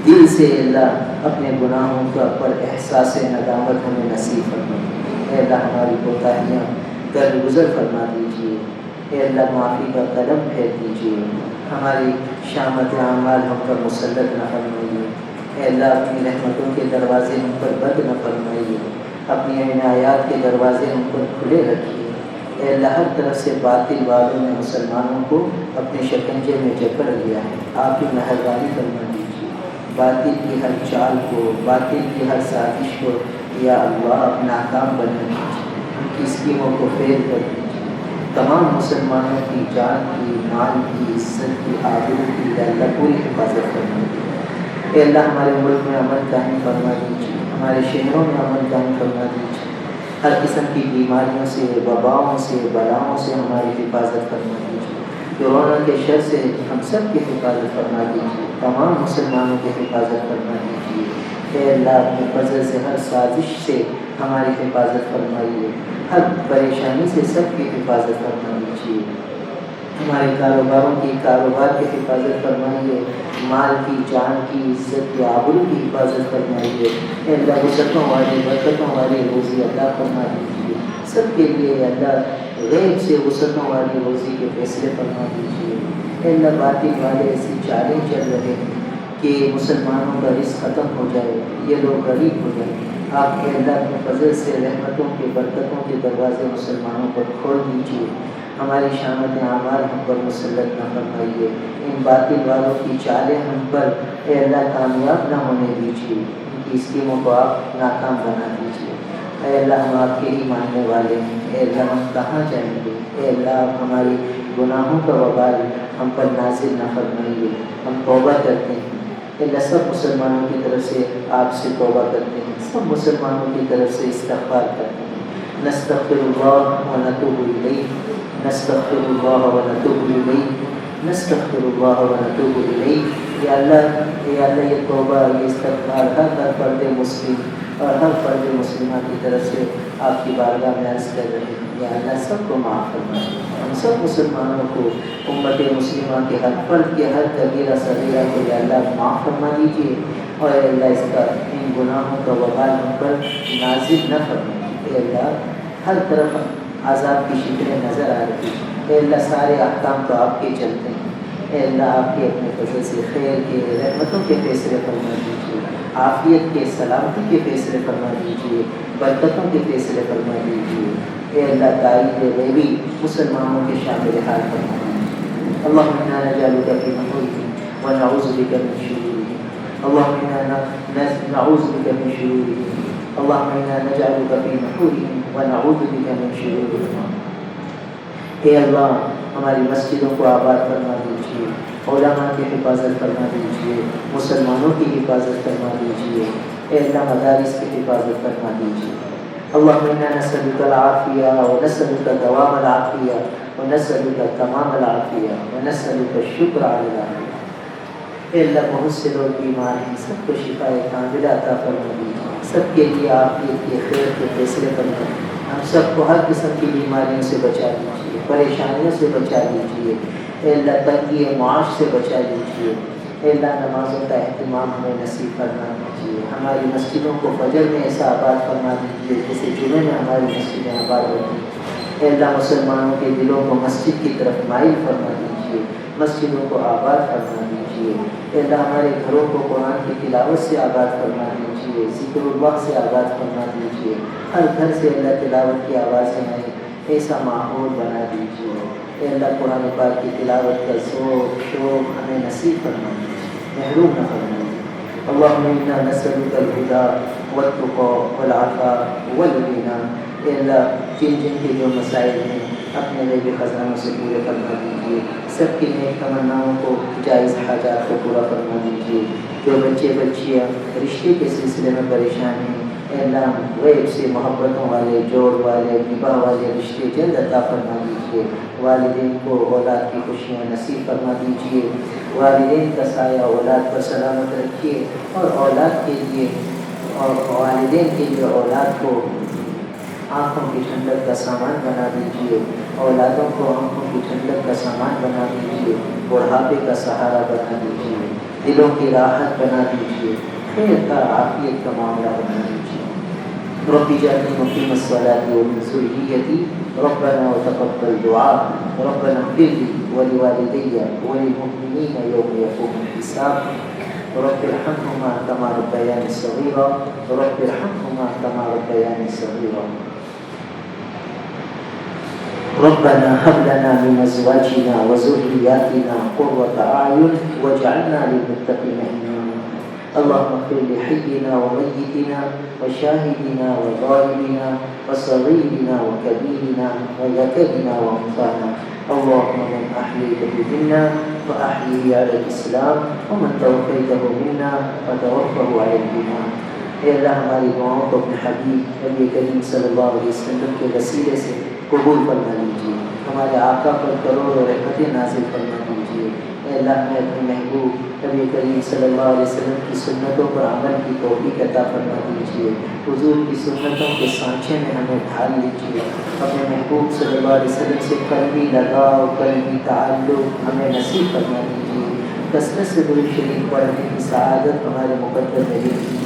دل سے اللہ اپنے گناہوں کا پر احساس ندامت ہمیں نصیب فرما دیجیے۔ اے اللہ ہماری کوتاہیاں درگزر فرما دیجیے۔ اے اللہ معافی کا قلم پھیر دیجیے، ہماری شامت اعمال ہم پر مسلط نہ فرمائیے۔ اے اللہ اپنی رحمتوں کے دروازے ہم پر بند نہ فرمائیے، اپنی عنایات کے دروازے ہم پر کھلے رکھیے۔ اے اللہ ہر طرف سے باطل والوں نے مسلمانوں کو اپنے شکنجے میں جکڑ لیا ہے، آپ کی مہربانی فرما دیجیے۔ باطل کی ہر چال کو، باطل کی ہر سازش کو یا اللہ ناکام بنا دیجیے، ان کی اسکیموں کو فیل کر دیجیے۔ تمام مسلمانوں کی جان کی، مال کی، عزت کی، آبرو کی یا اللہ پوری حفاظت فرما دیجیے۔ اے اللہ ہمارے ملک میں امن قائم فرما دیجیے، ہمارے شہروں میں امن قائم فرما دیجیے۔ ہر قسم کی بیماریوں سے، وباؤں سے، بلاؤں سے ہماری حفاظت فرما دیجیے۔ کورونا کے شر سے ہم سب کی حفاظت فرما دیجیے، تمام مسلمانوں کی حفاظت فرما دیجیے۔ اے اللہ اپنے فضل سے ہر سازش سے ہماری حفاظت فرمائیے، ہر پریشانی سے سب کی حفاظت فرما دیجیے۔ ہمارے کاروباروں کی، کاروبار کی حفاظت فرمائیے، مال کی، جان کی، عزت کی، آبرو کی حفاظت فرمائیے۔ اے اللہ وسعتوں والی، برکتوں والی روزی عطا فرما دیجیے، سب کے لیے اللہ غیب سے وسعتوں والی روزی کے فیصلے فرما دیجیے۔ اے اللہ باطل والے ایسی چالیں چل رہے ہیں کہ مسلمانوں کا رزق ختم ہو جائے، یہ لوگ غریب ہو جائیں، آپ کے اللہ کے فضل سے رحمتوں کے، برکتوں کے دروازے مسلمانوں پر کھول دیجیے۔ ہماری شامت اعمال ہم پر مسلط نہ فرمائیے، ان باطل والوں کی چالیں ہم پر اے اللہ کامیاب نہ ہونے دیجیے، ان کی اسکیموں کو آپ ناکام بنا دیجیے۔ اے اللہ ہم آپ کے ہی ماننے والے ہیں، اے اللہ ہم کہاں جائیں گے؟ اے اللہ آپ ہماری گناہوں کا وبال ہم پر نازل نہ فرمائیے، ہم توبہ کرتے ہیں۔ اے اللہ سب مسلمانوں کی طرف سے آپ سے توبہ کرتے ہیں، سب مسلمانوں کی طرف سے استغفار کرتے ہیں۔ نستغفر اللہ ونتوب الیہ نستغفر اللہ ونتوب الیہ نستغفر اللہ ونتوب الیہ۔ یا اللہ یہ توبہ، یہ استغفار ہر فرد مسلم اور ہر فرد مسلمہ کی طرف سے آپ کی بارگاہ میں عرض کر رہے ہیں۔ یا اللہ سب کو معاف فرمائے، ہم سب مسلمانوں کو، امت مسلمہ کے ہر فرد کے ہر کبیرہ صغیرہ کو یا اللہ معاف فرما دیجیے، اور اے اللہ اس کا، ان گناہوں کا وبال ہم پر نازل نہ فرمائیے۔ اے اللہ ہر طرف عذاب کی شکلیں نظر آ رہی ہیں، اے اللہ سارے احکام تو آپ کے چلتے ہیں، اے اللہ آپ کے اپنے فضل سے خیر کے، رحمتوں کے فیصلے فرما دیجیے، عافیت کے، سلامتی کے فیصلے فرما دیجیے، برکتوں کے فیصلے فرما دیجیے۔ اے اللہ تائید غیبی مسلمانوں کے شامل حال فرما دیجیے۔ اللہم انا نجعلک فی نحورہم ونعوذ بک من شرورہم، اللہم انا نعوذ بک من شرورہم، اللہم انا نجعلک فی نحورہم ونعوذ بک من شرورہم۔ اے اللہ ہماری مسجدوں کو آباد فرما دیجیے، علماء کی حفاظت فرما دیجیے، مسلمانوں کی حفاظت فرما دیجیے، اے اللہ مدارس کی حفاظت فرما دیجیے۔ اللہم انا نسألک العافیہ ونسألک دوام العافیہ ونسألک تمام العافیہ ونسألک الشکر علی العافیہ۔ اے اللہ بہت سے لوگ بیمار ہیں، سب کو شفا کاملہ عطا فرما دیجیے، سب کے لیے عافیت کے، خیر کے فیصلے فرما دیجیے، ہم سب کو ہر قسم کی بیماریوں سے بچا دیجیے، پریشانیوں سے بچا دیجیے، اے اللہ تنگی معاش سے بچا دیجیے۔ اے اللہ نمازوں کا اہتمام ہمیں نصیب فرما دیجیے، ہماری مسجدوں کو فجر میں ایسا آباد فرما دیجیے جیسے جمعے میں ہماری مسجدیں آباد ہوتی ہیں۔ اے اللہ مسلمانوں کے دلوں کو مسجد کی طرف مائل فرما دیجیے، مسجدوں کو آباد فرما دیجیے۔ اے اللہ ہمارے گھروں کو قرآن کی تلاوت سے آباد فرما دیجیے، دیجیے، ذکر اللہ سے آغاز فرما دیجیے، ہر گھر سے اللہ تلاوت کی آوازیں آئیں، ایسا ماحول بنا دیجیے۔ اے اللہ قرآن پاک کی تلاوت کا ذوق شوق ہمیں نصیب فرما دیجیے، محروم نہ فرمائیے۔ اللہم انا نسألک الہدی والتقی والعفاف والغنی۔ اے اللہ جن جن کے جو مسائل ہیں اپنے غیبی خزانوں سے پورے فرما دیجیے، سب کی نیک تمناؤں کو جائز حاجات کو پورا فرما دیجیے۔ جو بچے بچیاں رشتے کے سلسلے میں پریشان ہیں، اے اللہ غیب سے محبتوں والے، جوڑ والے، نباہ والے رشتے جلد عطا فرما دیجیے۔ والدین کو اولاد کی خوشیاں نصیب فرما دیجیے، والدین کا سایہ اولاد پر سلامت رکھیے، اور اولاد کے لیے اور والدین کے لیے اولاد کو آنکھوں کی ٹھنڈک کا سامان بنا دیجیے، اولادوں کو آنکھوں کی ٹھنڈک کا سامان بنا دیجیے، بڑھاپے کا سہارا بنا دیجیے، دلوں کی راحت بنا دیجیے، خیر کا عافیت کا معاملہ بنا دیجیے۔ رب اجعلنی مقیم الصلاة ومن ذریتی ربنا وتقبل دعاء ربنا اغفر لي ولوالدي وللمؤمنين يوم يقوم الحساب رب ارحمهما كما ربياني صغيرا رب ارحمهما كما ربياني صغيرا ربنا هب لنا من ازواجنا وذرياتنا قرة اعين واجعلنا للمتقين اماما اللهم اغفر لحينا وميتنا وشاهدنا وغائبنا وصغيرنا وكبيرنا وذكرنا وانثانا اللهم من احييته منا فاحيه على الاسلام ومن توفيته منا فتوفه على الايمان۔ اے اللہ ہماری دعاؤں کو اپنے حبیب نبی کریم صلی اللہ علیہ وسلم کے وسیلے سے قبول فرما لیجیے، ہمارے آقا پر کروڑوں رحمتیں نازل فرما دیجیے۔ اے اللہ ہمیں اپنے محبوب نبی کریم صلی اللہ علیہ وسلم کی سنتوں پر عمل کی توفیق عطا فرما دیجیے، حضور کی سنتوں کے سانچے میں ہمیں ڈھال لیجیے، اپنے محبوب صلی اللہ علیہ وسلم سے قلبی لگاؤ، قلبی تعلق ہمیں نصیب فرما دیجیے، کثرت سے درود شریف پڑھنے کی سعادت ہمارے مقدر میں دیجیے۔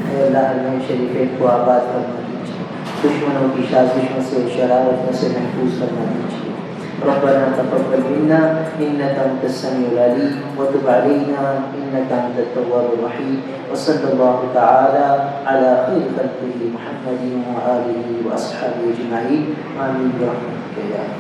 اے اللہ ہمیں شریفین کو آباد فرما دیجیے، دشمنوں کی سازشوں سے شرارتوں سے محفوظ فرما دیجیے۔ ربنا تقبل منا انك انت السميع العليم وتب علينا انك انت التواب الرحيم وصلى الله تعالى على خير خلقه محمد وآله واصحابه اجمعين آمين برحمتك يا رب۔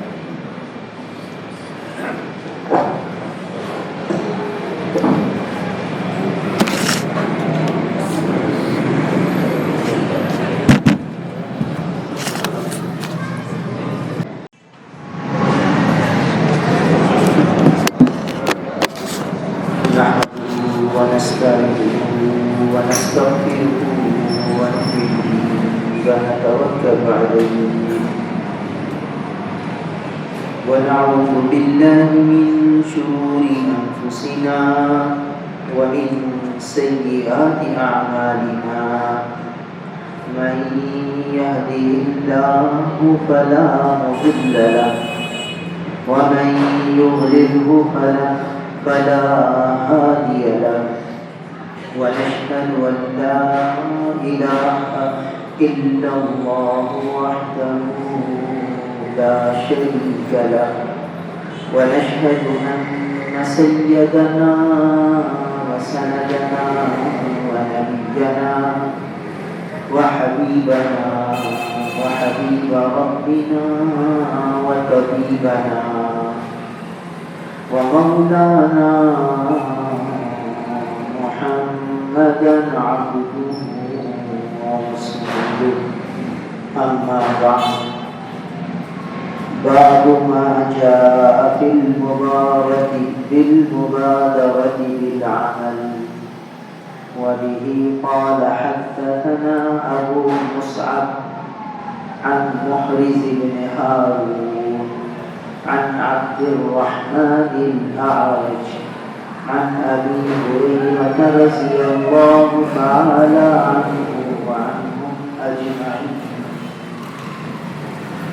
ونعوذ بالله من شرور أنفسنا ومن سيئات أعمالنا من يهده الله فلا مضل له ومن يضلله فلا هادي له ونشهد أن لا إله إلا الله وحده لا شريك له ونشهد أن سيدنا وسندنا ونبينا وحبيبنا وحبيب ربنا وطبيبنا ومولانا محمدا عبده ورسوله أما بعد باب ما جاء في بالمبادرة بالعمل وبه قال حدثنا أبو مصعب عن محرز بن هارون عن عبد الرحمن الأعرج عن أبي هريرة رضي الله تعالى عنه وعنهم أجمعين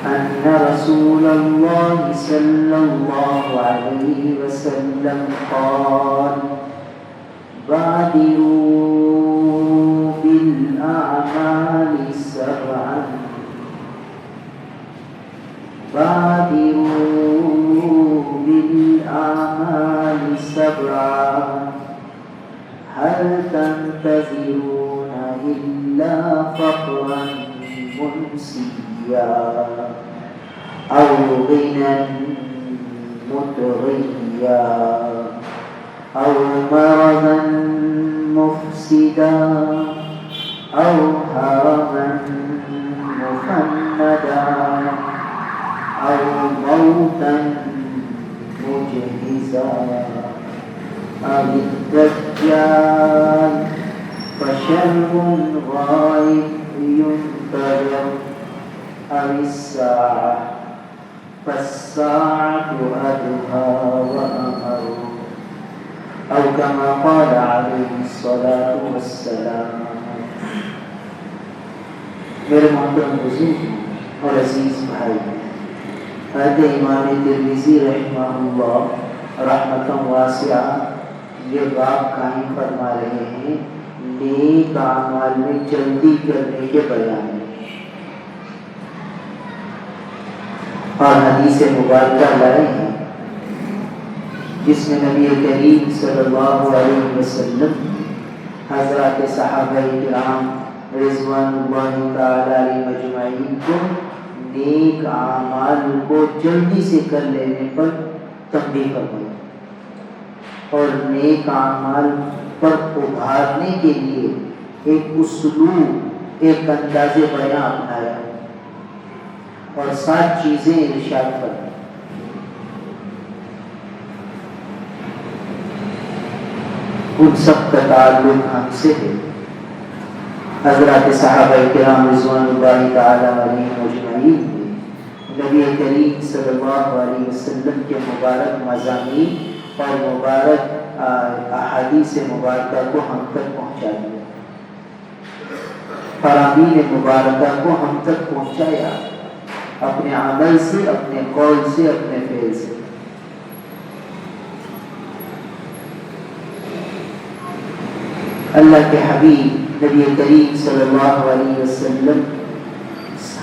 أن رسول الله صلى الله عليه وسلم قال بادروا بالأعمال سبعا هل تنتظرون أو غنى مطغيا أو مرضا مفسدا أو هرما مفندا أو موتا مجهزا أو الدجال فشر غائب ينتظر أو الساعة فالساعة أدهى وأمر أو كما قال عليه الصلاة والسلام. میرے محترم بزرگ اور عزیز بھائی، حضرت امام ترمذی رحمہ اللہ رحمۃ واسعہ یہ باب قائم فرما رہے ہیں نیک اعمال میں جلدی کرنے کے بیان میں، اور حدیث مبارکہ لائے ہیں جس میں نبی کریم صلی اللہ علیہ وسلم حضرات صحابہ کرام رضوان اللہ تعالی علیہ مجمعین کو نیک اعمال کو جلدی سے کر لینے پر تنبیہ فرمائی اور نیک اعمال پر ابھارنے کے لیے ایک اسلوب، ایک انداز بیان اپنایا اور 7 چیزیں ارشاد فرمائی۔ ان سب کا تعلق ہم سے ہے۔ حضرات صحابہ کرام رضوان اللہ تعالی علیہم اجمعین نے نبی کریم صلی اللہ علیہ وسلم کے مبارک مضامین اور مبارک احادیث مبارکہ کو ہم تک پہنچا دیا، فرامین مبارکہ کو ہم تک پہنچایا اپنے عمل سے، اپنے قول سے، اپنے فعل سے۔ اللہ کے حبیب نبی کریم صلی اللہ علیہ وسلم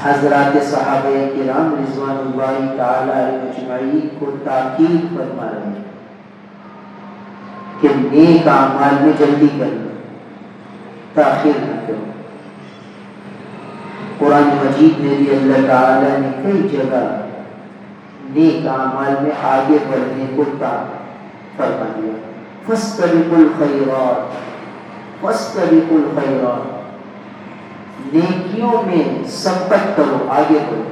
حضرات صحابہ کرام رضوان اللہ تعالی علیہ اجمعین کو تاکید فرما رہے ہیں کہ نیک اعمال میں جلدی کرنا، تاخیر نہ کرو۔ قرآن مجید میں بھی اللہ تعالی نے کئی جگہ نیک اعمال میں آگے بڑھنے کو فرما دیا، فاستبقوا الخیرات، فاستبقوا الخیرات، نیکیوں میں سبقت کرو، آگے بڑھو۔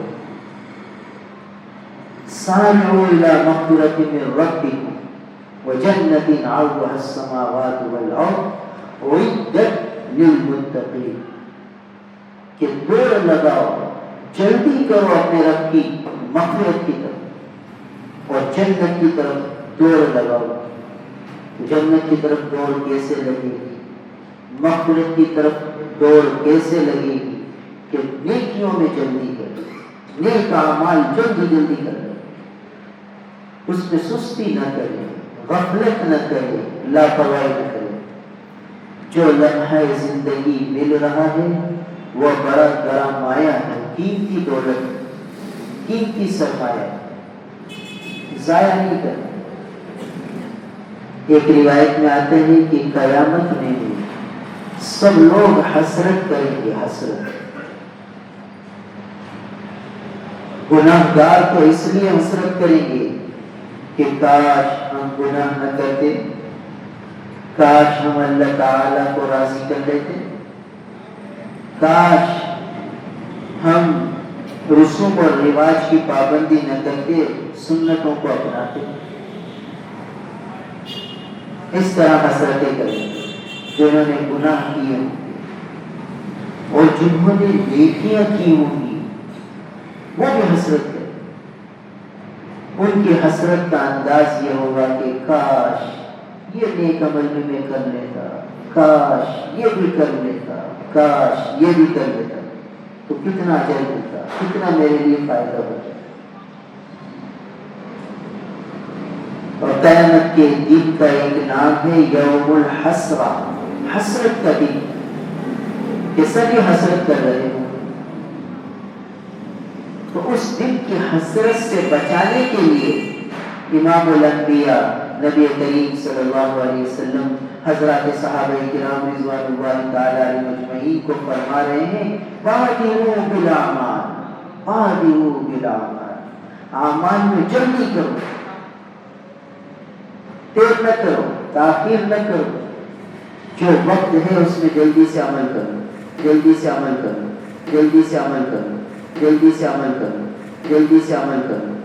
سارعوا الی مغفرۃ من ربکم وجنۃ عرضها السماوات والارض اعدت للمتقین، کہ دوڑ لگاؤ، جلدی کرو اپنے رب کی مغفرت کی طرف اور جنت کی طرف دوڑ لگاؤ۔ جنت کی طرف دوڑ کیسے لگے گی؟ مغفرت کی طرف دوڑ کیسے لگے گی؟ کہ نیکیوں میں جلدی کرے، نیک اعمال جلدی جلدی کرے، اس میں سستی نہ کرے، غفلت نہ کرے، لاپرواہی نہ کرے۔ جو لمحہ زندگی مل رہا ہے وہ بڑا گرمایا ہے، قیمتی دولت، قیمتی سرمایہ، ضائع نہیں کرنا۔ ایک روایت میں آتے ہیں کہ قیامت میں بھی سب لوگ حسرت کریں گے، حسرت۔ گناہ گار تو اس لیے حسرت کریں گے کہ کاش ہم گناہ نہ کرتے، کاش ہم اللہ تعالیٰ کو راضی کر لیتے، کاش ہم رسوم اور رواج کی پابندی نہ کرتے، سنتوں کو اپناتے۔ اس طرح حسرتیں کریں جنہوں نے گناہ کیے اور جنہوں نے نیکیاں کی ہوں گی، وہ بھی حسرت کریں۔ ان کی حسرت کا انداز یہ ہوگا کہ کاش یہ نیک عمل بھی میں کر لیتا، کاش یہ بھی کر لیتا، کاش یہ بھی کر لیتا، تو کتنا اجر ملتا، کتنا میرے لیے فائدہ ہوتا۔ اور قیامت کے دن کا ایک نام ہے یوم الحسرہ، حسرت کا دن، کہ سبھی حسرت کر رہے ہوں۔ تو اس دن کی حسرت سے بچانے کے لیے امام الانبیاء نبی کریم صلی اللہ علیہ وسلم حضرات صحابہ کرام رضوان اللہ تعالی علیہم اجمعین کو فرما رہے ہیں بادروا بالاعمال، بادروا بالاعمال، اعمال میں جلدی کرو، دیر نہ کرو، تاخیر نہ کرو، جو وقت ہے اس میں جلدی سے عمل کرو، جلدی سے عمل کرو، جلدی سے عمل کرو، جلدی سے عمل کرو، جلدی سے عمل کرو۔